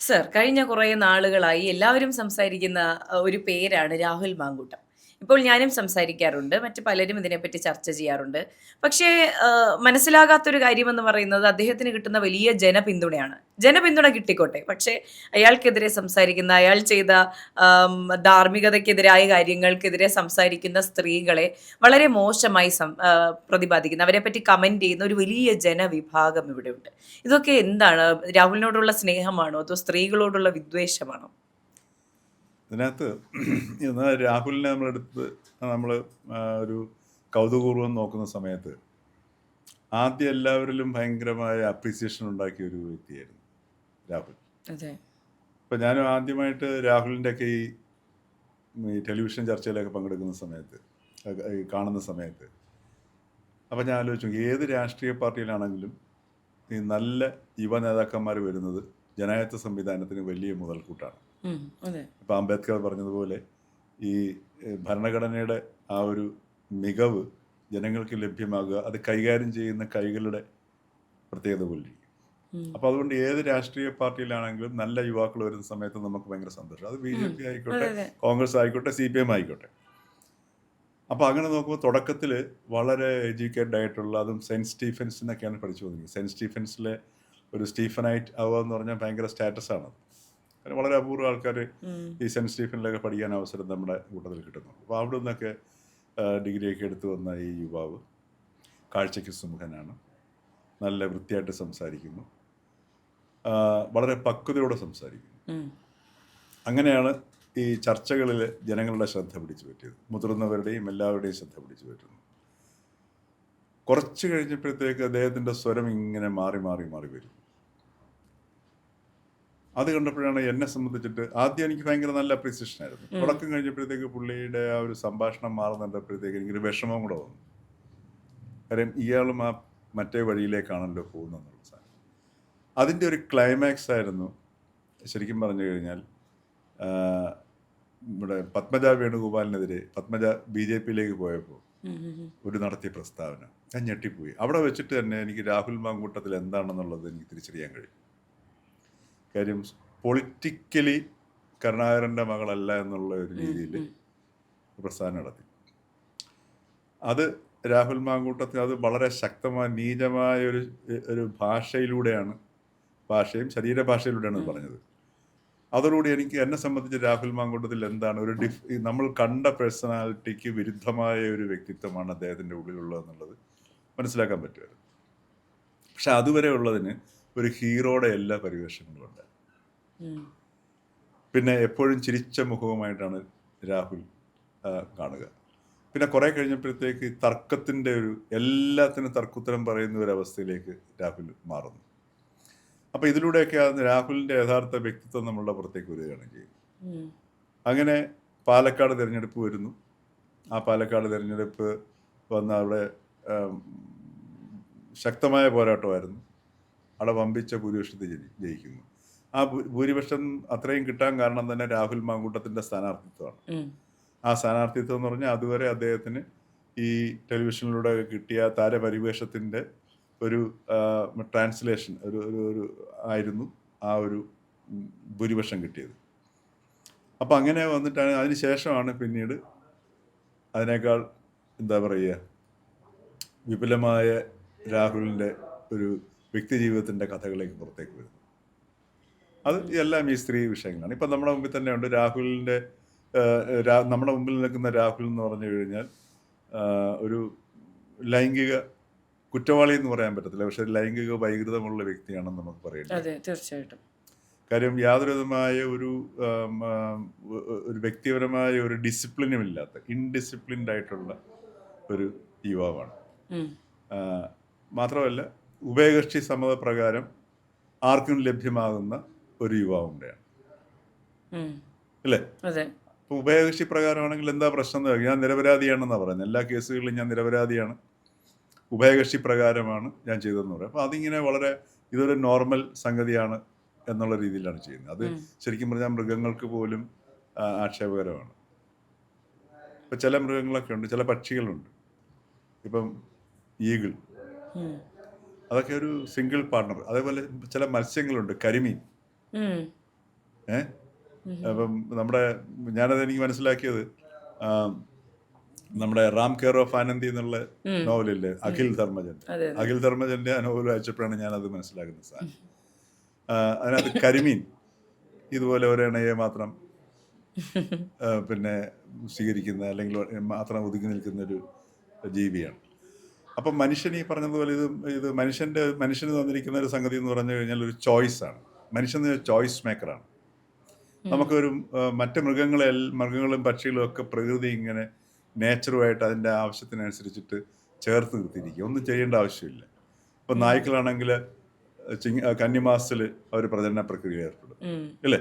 Sir, കഴിഞ്ഞ കുറേ നാളുകളായി എല്ലാവരും സംസാരിക്കുന്ന ഒരു പേരാണ് രാഹുൽ മാങ്കൂട്ടം. ഇപ്പോൾ ഞാനും സംസാരിക്കാറുണ്ട്. മറ്റ് പലരും ഇതിനെപ്പറ്റി ചർച്ച ചെയ്യാറുണ്ട്. പക്ഷേ മനസ്സിലാകാത്തൊരു കാര്യമെന്ന് പറയുന്നത് അദ്ദേഹത്തിന് കിട്ടുന്ന വലിയ ജനപിന്തുണയാണ്. ജനപിന്തുണ കിട്ടിക്കോട്ടെ. പക്ഷേ അയാൾക്കെതിരെ സംസാരിക്കുന്ന, അയാൾ ചെയ്ത ആം, ധാർമ്മികതയ്ക്കെതിരായ കാര്യങ്ങൾക്കെതിരെ സംസാരിക്കുന്ന സ്ത്രീകളെ വളരെ മോശമായി പ്രതിപാദിക്കുന്ന, അവരെപ്പറ്റി കമന്റ് ചെയ്യുന്ന ഒരു വലിയ ജനവിഭാഗം ഇവിടെയുണ്ട്. ഇതൊക്കെ എന്താണ്? രാഹുലിനോടുള്ള സ്നേഹമാണോ? അതോ സ്ത്രീകളോടുള്ള വിദ്വേഷമാണോ? ഇതിനകത്ത് ഇന്ന് രാഹുലിനെ നമ്മളെടുത്ത് നമ്മൾ ഒരു കൗതുകപൂർവ്വം നോക്കുന്ന സമയത്ത് ആദ്യം എല്ലാവരിലും ഭയങ്കരമായ അപ്രീസിയേഷൻ ഉണ്ടാക്കിയ ഒരു വ്യക്തിയായിരുന്നു രാഹുൽ. അതെ. ഇപ്പം ഞാനും ആദ്യമായിട്ട് രാഹുലിൻ്റെയൊക്കെ ഈ ടെലിവിഷൻ ചർച്ചയിലൊക്കെ പങ്കെടുക്കുന്ന സമയത്ത് ഈ കാണുന്ന സമയത്ത് അപ്പം ഞാൻ ആലോചിച്ചു, ഏത് രാഷ്ട്രീയ പാർട്ടിയിലാണെങ്കിലും ഈ നല്ല യുവ നേതാക്കന്മാർ വരുന്നത് ജനായത്ത സംവിധാനത്തിന് വലിയ മുതൽക്കൂട്ടാണ്. അതെ. ഇപ്പം അംബേദ്കർ പറഞ്ഞതുപോലെ ഈ ഭരണഘടനയുടെ ആ ഒരു മികവ് ജനങ്ങൾക്ക് ലഭ്യമാകുക, അത് കൈകാര്യം ചെയ്യുന്ന കൈകളുടെ പ്രത്യേകത പോലിരിക്കും. അപ്പോൾ അതുകൊണ്ട് ഏത് രാഷ്ട്രീയ പാർട്ടിയിലാണെങ്കിലും നല്ല യുവാക്കൾ വരുന്ന സമയത്ത് നമുക്ക് ഭയങ്കര സന്തോഷം. അത് BJP ആയിക്കോട്ടെ, കോൺഗ്രസ് ആയിക്കോട്ടെ, CPM ആയിക്കോട്ടെ. അപ്പോൾ അങ്ങനെ നോക്കുമ്പോൾ തുടക്കത്തിൽ വളരെ എഡ്യൂക്കേറ്റഡ് ആയിട്ടുള്ള, അതും സെൻറ്റ് സ്റ്റീഫൻസിനൊക്കെയാണ് പഠിച്ചു വന്നത്. സെൻറ്റ് സ്റ്റീഫൻസിലെ ഒരു സ്റ്റീഫനൈറ്റ് ആവുക എന്ന് പറഞ്ഞാൽ ഭയങ്കര സ്റ്റാറ്റസാണ്. വളരെ അപൂർവ ആൾക്കാർ ഈ സെൻറ്റ് സ്റ്റീഫനിലൊക്കെ പഠിക്കാൻ അവസരം നമ്മുടെ കൂട്ടത്തിൽ കിട്ടുന്നു. അപ്പോൾ അവിടെ നിന്നൊക്കെ ഡിഗ്രിയൊക്കെ എടുത്തു വന്ന ഈ യുവാവ് കാഴ്ചയ്ക്ക് സുമുഖനാണ്, നല്ല വൃത്തിയായിട്ട് സംസാരിക്കുന്നു, വളരെ പക്വതയോടെ സംസാരിക്കുന്നു. അങ്ങനെയാണ് ഈ ചർച്ചകളിൽ ജനങ്ങളുടെ ശ്രദ്ധ പിടിച്ചു പറ്റിയത്. മുതിർന്നവരുടെയും എല്ലാവരുടെയും ശ്രദ്ധ പിടിച്ചു പറ്റുന്നു. കുറച്ച് കഴിഞ്ഞപ്പോഴത്തേക്ക് അദ്ദേഹത്തിൻ്റെ സ്വരം ഇങ്ങനെ മാറി മാറി മാറി വരും. അത് കണ്ടപ്പോഴാണ് എന്നെ സംബന്ധിച്ചിട്ട് ആദ്യം എനിക്ക് ഭയങ്കര നല്ല അപ്രീസിയേഷൻ ആയിരുന്നു. തുടക്കം കഴിഞ്ഞപ്പോഴത്തേക്ക് പുള്ളിയുടെ ആ ഒരു സംഭാഷണം മാറുന്നുണ്ടപ്പോഴത്തേക്ക് എനിക്കൊരു വിഷമം കൂടെ വന്നു. കാര്യം ഇയാളും ആ മറ്റേ വഴിയിലേക്കാണല്ലോ പോകുന്നതെന്നുള്ള സാധനം. അതിൻ്റെ ഒരു ക്ലൈമാക്സ് ആയിരുന്നു ശരിക്കും പറഞ്ഞു കഴിഞ്ഞാൽ നമ്മുടെ പത്മജ വേണുഗോപാലിനെതിരെ പത്മജ BJPയിലേക്ക് പോയപ്പോൾ ഒരു നടത്തിയ പ്രസ്താവന ഞാൻ ഞെട്ടിപ്പോയി. അവിടെ വെച്ചിട്ട് തന്നെ എനിക്ക് രാഹുൽ മാങ്കൂട്ടത്തിൽ എന്താണെന്നുള്ളത് എനിക്ക് തിരിച്ചറിയാൻ കഴിയും. കാര്യം പൊളിറ്റിക്കലി കരുണാകരൻ്റെ മകളല്ല എന്നുള്ള ഒരു രീതിയിൽ പ്രസ്താവന നടത്തി. അത് രാഹുൽ മാങ്കൂട്ടത്തിൽ അത് വളരെ ശക്തമായ നീചമായ ഒരു ഭാഷയിലൂടെയാണ്, ഭാഷയും ശരീരഭാഷയിലൂടെയാണ് പറഞ്ഞത്. അതോടുകൂടി എന്നെ സംബന്ധിച്ച് രാഹുൽ മാങ്കൂട്ടത്തിൽ എന്താണ് ഒരു നമ്മൾ കണ്ട പേഴ്സണാലിറ്റിക്ക് വിരുദ്ധമായ ഒരു വ്യക്തിത്വമാണ് അദ്ദേഹത്തിൻ്റെ ഉള്ളിലുള്ളതെന്നുള്ളത് മനസ്സിലാക്കാൻ പറ്റുമായിരുന്നു. പക്ഷെ അതുവരെ ഉള്ളതിന് ഒരു ഹീറോയുടെ എല്ലാ പരിവേഷങ്ങളും ഉണ്ട്. പിന്നെ എപ്പോഴും ചിരിച്ച മുഖവുമായിട്ടാണ് രാഹുൽ കാണുക. പിന്നെ കുറേ കഴിഞ്ഞപ്പോഴത്തേക്ക് തർക്കത്തിൻ്റെ എല്ലാത്തിനും തർക്കുത്തരം പറയുന്ന ഒരവസ്ഥയിലേക്ക് രാഹുൽ മാറുന്നു. അപ്പോൾ ഇതിലൂടെയൊക്കെ രാഹുലിൻ്റെ യഥാർത്ഥ വ്യക്തിത്വം നമ്മളുടെ പുറത്തേക്ക് വരികയാണ് ചെയ്യുന്നത്. അങ്ങനെ പാലക്കാട് തിരഞ്ഞെടുപ്പ് വരുന്നു. ആ പാലക്കാട് തിരഞ്ഞെടുപ്പ് വന്ന അവിടെ ശക്തമായ പോരാട്ടമായിരുന്നു. അവിടെ വമ്പിച്ച ഭൂരിപക്ഷത്തിൽ ജയിക്കുന്നു. ആ ഭൂരിപക്ഷം അത്രയും കിട്ടാൻ കാരണം തന്നെ രാഹുൽ മാങ്കൂട്ടത്തിൻ്റെ സ്ഥാനാർത്ഥിത്വമാണ്. ആ സ്ഥാനാർത്ഥിത്വം എന്ന് പറഞ്ഞാൽ അതുവരെ അദ്ദേഹത്തിന് ഈ ടെലിവിഷനിലൂടെ കിട്ടിയ താരപരിവേഷത്തിൻ്റെ ഒരു ട്രാൻസ്ലേഷൻ ഒരു ആയിരുന്നു ആ ഒരു ഭൂരിപക്ഷം കിട്ടിയത്. അപ്പം അങ്ങനെ വന്നിട്ടാണ് അതിന് ശേഷമാണ് പിന്നീട് അതിനേക്കാൾ എന്താ പറയുക വിപുലമായ രാഹുലിൻ്റെ ഒരു വ്യക്തി ജീവിതത്തിൻ്റെ കഥകളിലേക്ക് പുറത്തേക്ക് വരുന്നു. അത് എല്ലാം ഈ സ്ത്രീ വിഷയങ്ങളാണ്. ഇപ്പം നമ്മുടെ മുമ്പിൽ തന്നെ ഉണ്ട് രാഹുലിൻ്റെ നമ്മുടെ മുമ്പിൽ നിൽക്കുന്ന രാഹുൽ എന്ന് പറഞ്ഞു കഴിഞ്ഞാൽ ഒരു ലൈംഗിക കുറ്റവാളി എന്ന് പറയാൻ പറ്റത്തില്ല, പക്ഷെ ലൈംഗിക വൈകൃതമുള്ള വ്യക്തിയാണെന്ന് നമുക്ക് പറയേണ്ടത്. തീർച്ചയായിട്ടും. കാര്യം യാതൊരുവിധമായ ഒരു വ്യക്തിപരമായ ഒരു ഡിസിപ്ലിനും ഇല്ലാത്ത ഇൻഡിസിപ്ലിൻഡ് ആയിട്ടുള്ള ഒരു യുവാവാണ്. മാത്രമല്ല ഉഭയകക്ഷി സമ്മതപ്രകാരം ആർക്കും ലഭ്യമാകുന്ന ഒരു യുവാവുണ്ടാണ് അല്ലേ? അപ്പോൾ ഉഭയകക്ഷി പ്രകാരമാണെങ്കിൽ എന്താ പ്രശ്നം എന്ന് പറയും, ഞാൻ നിരപരാധിയാണെന്നാണ് പറയുന്നത്. എല്ലാ കേസുകളിലും ഞാൻ നിരപരാധിയാണ്, ഉഭയകക്ഷി പ്രകാരമാണ് ഞാൻ ചെയ്തതെന്ന് പറയും. അപ്പോൾ അതിങ്ങനെ ഇതൊരു നോർമൽ സംഗതിയാണ് എന്നുള്ള രീതിയിലാണ് ചെയ്യുന്നത്. അത് ശരിക്കും പറഞ്ഞാൽ മൃഗങ്ങൾക്ക് പോലും ആക്ഷേപകരമാണ്. ഇപ്പം ചില മൃഗങ്ങളൊക്കെ ഉണ്ട്, ചില പക്ഷികളുണ്ട്, ഇപ്പം ഈഗിൾ, അതൊക്കെ ഒരു സിംഗിൾ പാർട്ണർ. അതേപോലെ ചില മത്സ്യങ്ങളുണ്ട്, കരിമീൻ, ഏഹ് അപ്പം ഞാനത് എനിക്ക് മനസ്സിലാക്കിയത് ആ, നമ്മുടെ റാം കെയർ ഓഫ് ആനന്ദി എന്നുള്ള ഉം. നോവലില്ലേ, ഉം. അഖിൽ ധർമ്മജന്റെ അതെ അതെ. അഖിൽ ധർമ്മജന്റെ ആ നോവൽ വായിച്ചപ്പോഴാണ് ഞാനത് മനസ്സിലാക്കുന്ന സാധനം. അതിനകത്ത് കരിമീൻ ഇതുപോലെ ഒരണയെ മാത്രം പിന്നെ സ്വീകരിക്കുന്ന അല്ലെങ്കിൽ മാത്രം ഒതുങ്ങി നിൽക്കുന്ന ഒരു ജീവിയാണ്. അപ്പം മനുഷ്യൻ ഈ പറഞ്ഞതുപോലെ ഇത് മനുഷ്യന് തന്നിരിക്കുന്ന ഒരു സംഗതി എന്ന് പറഞ്ഞു കഴിഞ്ഞാൽ ഒരു ചോയ്സാണ്. മനുഷ്യൻ ചോയ്സ് മേക്കറാണ്. നമുക്കൊരു മറ്റ് മൃഗങ്ങളും പക്ഷികളും ഒക്കെ പ്രകൃതി ഇങ്ങനെ നേച്ചറുമായിട്ട് അതിൻ്റെ ആവശ്യത്തിനനുസരിച്ചിട്ട് ചേർത്ത് നിർത്തിയിരിക്കുക, ഒന്നും ചെയ്യേണ്ട ആവശ്യമില്ല. ഇപ്പം നായ്ക്കളാണെങ്കിൽ കന്നിമാസത്തിൽ അവർ പ്രജനന പ്രക്രിയ ഏർപ്പെടും, അല്ലേ?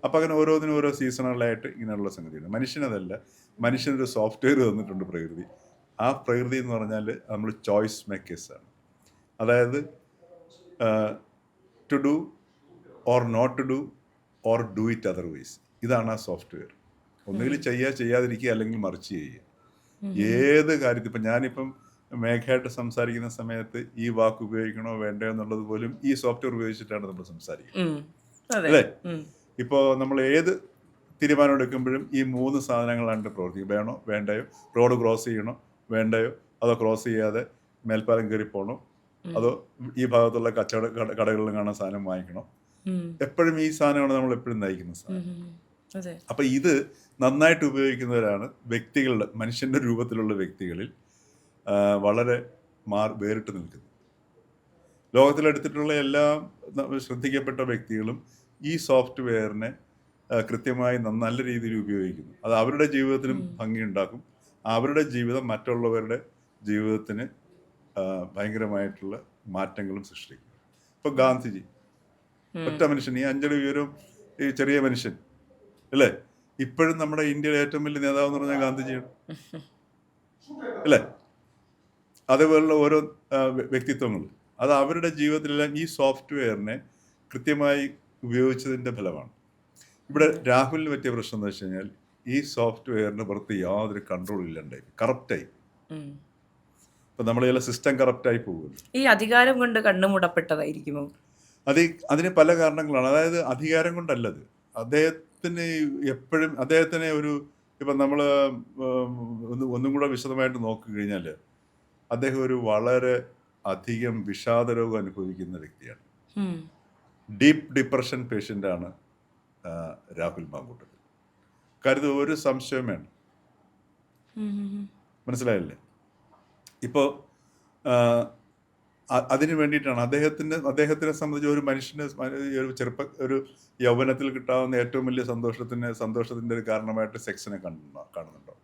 അപ്പം അങ്ങനെ ഓരോന്നിനും ഓരോ സീസണുകളായിട്ട് ഇങ്ങനെയുള്ള സംഗതിയാണ്. മനുഷ്യനതല്ല, മനുഷ്യനൊരു സോഫ്റ്റ്വെയർ തന്നിട്ടുണ്ട് പ്രകൃതി. ആ പ്രകൃതി എന്ന് പറഞ്ഞാൽ നമ്മൾ ചോയ്സ് മേക്കേഴ്സാണ്. അതായത് to do or not to do or do it otherwise. ഇതാണ് ആ സോഫ്റ്റ്വെയർ. ഒന്നുകിൽ ചെയ്യാതിരിക്കുക, അല്ലെങ്കിൽ മറിച്ച് ചെയ്യുക. ഏത് കാര്യത്തിൽ ഇപ്പം ഞാനിപ്പം മേഘയായിട്ട് സംസാരിക്കുന്ന സമയത്ത് ഈ വാക്ക് ഉപയോഗിക്കണോ വേണ്ടോ എന്നുള്ളത് പോലും ഈ സോഫ്റ്റ്വെയർ ഉപയോഗിച്ചിട്ടാണ് നമ്മൾ സംസാരിക്കുന്നത്, അല്ലേ? ഇപ്പോൾ നമ്മൾ ഏത് തീരുമാനം എടുക്കുമ്പോഴും ഈ 3 സാധനങ്ങളാണ് പ്രവർത്തിക്കും. വേണോ വേണ്ടയോ, റോഡ് ക്രോസ് ചെയ്യണോ വേണ്ടയോ, അതോ ക്രോസ് ചെയ്യാതെ മേൽപ്പാലം കയറി പോകണോ, അതോ ഈ ഭാഗത്തുള്ള കടകളിൽ കാണാൻ സാധനം വാങ്ങിക്കണോ. എപ്പോഴും ഈ സാധനമാണ് നമ്മൾ എപ്പോഴും നയിക്കുന്ന സാധനം. അപ്പം ഇത് നന്നായിട്ട് ഉപയോഗിക്കുന്നവരാണ് മനുഷ്യൻ്റെ രൂപത്തിലുള്ള വ്യക്തികളിൽ വളരെ വേറിട്ട് നിൽക്കുന്നത്. ലോകത്തിലെടുത്തിട്ടുള്ള എല്ലാ ശ്രദ്ധിക്കപ്പെട്ട വ്യക്തികളും ഈ സോഫ്റ്റ്വെയറിനെ കൃത്യമായി നല്ല രീതിയിൽ ഉപയോഗിക്കുന്നു. അത് അവരുടെ ജീവിതത്തിനും ഭംഗിയുണ്ടാക്കും, അവരുടെ ജീവിതം മറ്റുള്ളവരുടെ ജീവിതത്തിന് ഭയങ്കരമായിട്ടുള്ള മാറ്റങ്ങളും സൃഷ്ടിക്കും. ഇപ്പൊ ഗാന്ധിജി ഒറ്റ മനുഷ്യൻ, ഈ 5 അടി ഉയരവും ഈ ചെറിയ മനുഷ്യൻ, അല്ലേ? ഇപ്പോഴും നമ്മുടെ ഇന്ത്യയിലെ ഏറ്റവും വലിയ നേതാവ് എന്ന് പറഞ്ഞാൽ ഗാന്ധിജിയാണ്, അല്ലേ? അതേപോലുള്ള ഓരോ വ്യക്തിത്വങ്ങൾ, അത് അവരുടെ ജീവിതത്തിലെല്ലാം ഈ സോഫ്റ്റ്വെയറിനെ കൃത്യമായി ഉപയോഗിച്ചതിൻ്റെ ഫലമാണ്. ഇവിടെ രാഹുലിന് പറ്റിയ പ്രശ്നം എന്ന് വെച്ച് കഴിഞ്ഞാൽ ഈ സോഫ്റ്റ്വെയറിന് പുറത്ത് യാതൊരു കൺട്രോൾ ഇല്ലാണ്ടായി, കറപ്റ്റായി. ഇപ്പം നമ്മളെല്ലാം സിസ്റ്റം കറപ്റ്റായി പോകുമല്ലോ. ഈ അധികാരം കൊണ്ട് കണ്ണുമുടപ്പെട്ടതായിരിക്കുമോ? അതിന് പല കാരണങ്ങളാണ്. അതായത് അധികാരം കൊണ്ടല്ലത്, അദ്ദേഹത്തിന് ഒരു ഇപ്പം നമ്മൾ ഒന്നും കൂടെ വിശദമായിട്ട് നോക്കിക്കഴിഞ്ഞാൽ അദ്ദേഹം ഒരു വളരെ അധികം വിഷാദരോഗം അനുഭവിക്കുന്ന വ്യക്തിയാണ്. ഡീപ്പ് ഡിപ്രഷൻ പേഷ്യൻ്റാണ് രാഹുൽ മാങ്കൂട്ടത്തിൽ. കരുത്, ഒരു സംശയം വേണ്ട. മനസ്സിലായില്ലേ? ഇപ്പോൾ അതിന് വേണ്ടിയിട്ടാണ് അദ്ദേഹത്തിനെ സംബന്ധിച്ച് ഒരു മനുഷ്യന് ഒരു യൗവനത്തിൽ കിട്ടാവുന്ന ഏറ്റവും വലിയ സന്തോഷത്തിൻ്റെ ഒരു കാരണമായിട്ട് സെക്സിനെ കാണുന്നുണ്ടോ?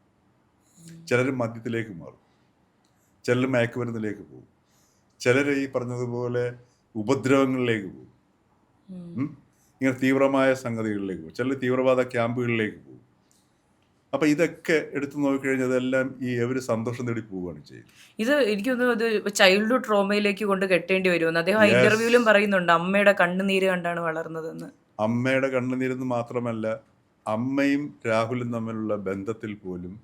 ചിലർ മദ്യത്തിലേക്ക് മാറും, ചിലർ മയക്കുമരുന്നിലേക്ക് പോകും, ചിലർ ഈ പറഞ്ഞതുപോലെ ഉപദ്രവങ്ങളിലേക്ക് പോകും, ഇങ്ങനെ തീവ്രമായ സംഗതികളിലേക്ക് പോകും, ചിലർ തീവ്രവാദ ക്യാമ്പുകളിലേക്ക് പോകും. അപ്പം ഇതൊക്കെ എടുത്തു നോക്കിക്കഴിഞ്ഞാൽ അതെല്ലാം ഒരു സന്തോഷം തേടി പോവുകയാണ് ചെയ്യുന്നത്. ഇത് എനിക്ക് തോന്നുന്നു ഇത് ചൈൽഡ്ഹുഡ് ട്രോമയിലേക്ക് കൊണ്ട് കെട്ടേണ്ടി വരുമെന്ന് അദ്ദേഹം ആ ഇന്റർവ്യൂവിലും പറയുന്നുണ്ട്. അമ്മയുടെ കണ്ണുനീര് കണ്ടാണ് വളർന്നതെന്ന്. അമ്മയുടെ കണ്ണുനീരെന്ന് മാത്രമല്ല, അമ്മയും രാഹുലും തമ്മിലുള്ള ബന്ധത്തിൽ പോലും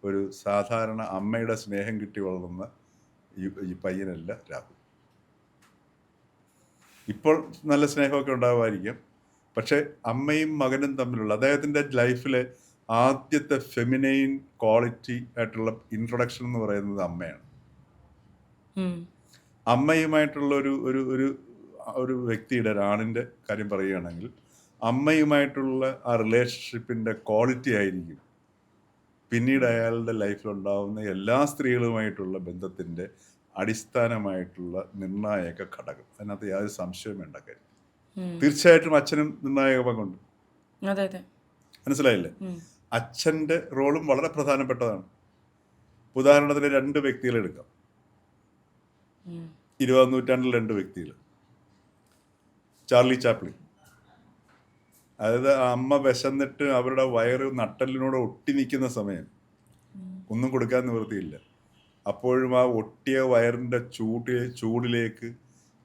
ഒരു സാധാരണ അമ്മയുടെ സ്നേഹം കിട്ടി വളർന്ന ഈ പയ്യനല്ല രാഹുൽ. ഇപ്പോൾ നല്ല സ്നേഹമൊക്കെ ഉണ്ടാവുമായിരിക്കും, പക്ഷെ അമ്മയും മകനും തമ്മിലുള്ള അദ്ദേഹത്തിൻ്റെ ലൈഫിലെ ആദ്യത്തെ ഫെമിനൈൻ ക്വാളിറ്റി ആയിട്ടുള്ള ഇൻട്രൊഡക്ഷൻ എന്ന് പറയുന്നത് അമ്മയാണ്. അമ്മയുമായിട്ടുള്ള ഒരു വ്യക്തിയുടെ, ഒരാണിൻ്റെ കാര്യം പറയുകയാണെങ്കിൽ, അമ്മയുമായിട്ടുള്ള ആ റിലേഷൻഷിപ്പിൻ്റെ ക്വാളിറ്റി ആയിരിക്കും പിന്നീട് അയാളുടെ ലൈഫിലുണ്ടാവുന്ന എല്ലാ സ്ത്രീകളുമായിട്ടുള്ള ബന്ധത്തിൻ്റെ അടിസ്ഥാനമായിട്ടുള്ള നിർണായക ഘടകം. അതിനകത്ത് യാതൊരു സംശയവും വേണ്ട കാര്യം. തീർച്ചയായിട്ടും അച്ഛനും നിർണായക പങ്കുണ്ട്. മനസ്സിലായില്ലേ? അച്ഛൻ്റെ റോളും വളരെ പ്രധാനപ്പെട്ടതാണ്. ഉദാഹരണത്തിന് 2 വ്യക്തികളെ എടുക്കാം. 20-ാം നൂറ്റാണ്ടിൽ 2 വ്യക്തികൾ. ചാർലി ചാപ്ലിൻ, അതായത് അമ്മ വിശന്നിട്ട് അവരുടെ വയറ് നട്ടലിനോട് ഒട്ടി നിൽക്കുന്ന സമയം, ഒന്നും കൊടുക്കാൻ നിവൃത്തിയില്ല. അപ്പോഴും ആ ഒട്ടിയ വയറിൻ്റെ ചൂടിലേക്ക്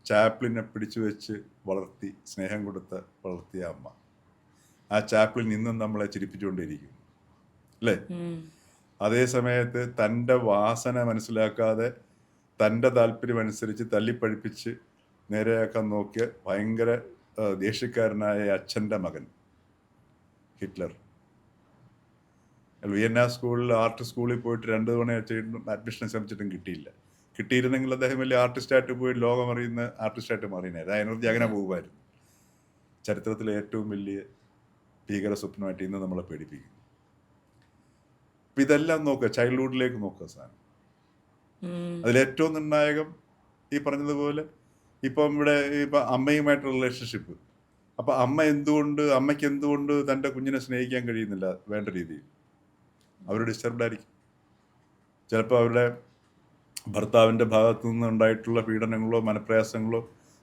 ചാപ്ലിനെ പിടിച്ചു വെച്ച് വളർത്തി, സ്നേഹം കൊടുത്ത് വളർത്തിയ അമ്മ. ആ ചാപ്ലിൻ ഇന്നും നമ്മളെ ചിരിപ്പിച്ചുകൊണ്ടിരിക്കും, അല്ലേ? അതേ സമയത്ത് തൻ്റെ വാസന മനസ്സിലാക്കാതെ തൻ്റെ താല്പര്യം അനുസരിച്ച് തല്ലിപ്പഴിപ്പിച്ച് നേരെയാക്കാൻ നോക്കിയ ഭയങ്കര ദേഷ്യക്കാരനായ അച്ഛൻ്റെ മകൻ ഹിറ്റ്ലർ. വിയന്ന സ്കൂളിൽ ആർട്ട് സ്കൂളിൽ പോയിട്ട് 2 തവണ അഡ്മിഷൻ ശ്രമിച്ചിട്ടും കിട്ടിയില്ല. കിട്ടിയിരുന്നെങ്കിൽ അദ്ദേഹം വലിയ ആർട്ടിസ്റ്റായിട്ട് പോയി ലോകമറിയുന്ന ആർട്ടിസ്റ്റായിട്ട് മാറിയത്. ആ എനർജി അങ്ങനെ പോകുമായിരുന്നു. ചരിത്രത്തിലെ ഏറ്റവും വലിയ ഭീകര സ്വപ്നമായിട്ട് ഇന്ന് നമ്മളെ പേടിപ്പിക്കും. അപ്പം ഇതെല്ലാം നോക്കുക, ചൈൽഡ്ഹുഡിലേക്ക് നോക്കുക സാധനം. അതിലേറ്റവും നിർണായകം ഈ പറഞ്ഞതുപോലെ ഇപ്പം ഇവിടെ ഇപ്പം അമ്മയുമായിട്ടുള്ള റിലേഷൻഷിപ്പ്. അപ്പം അമ്മയ്ക്ക് എന്തുകൊണ്ട് തൻ്റെ കുഞ്ഞിനെ സ്നേഹിക്കാൻ കഴിയുന്നില്ല വേണ്ട രീതിയിൽ? അവർ ഡിസ്റ്റർബ്ഡ് ആയിരിക്കും. ചിലപ്പോൾ അവരുടെ ഭർത്താവിൻ്റെ ഭാഗത്തു നിന്നുണ്ടായിട്ടുള്ള പീഡനങ്ങളോ മനപ്രയാസങ്ങളോ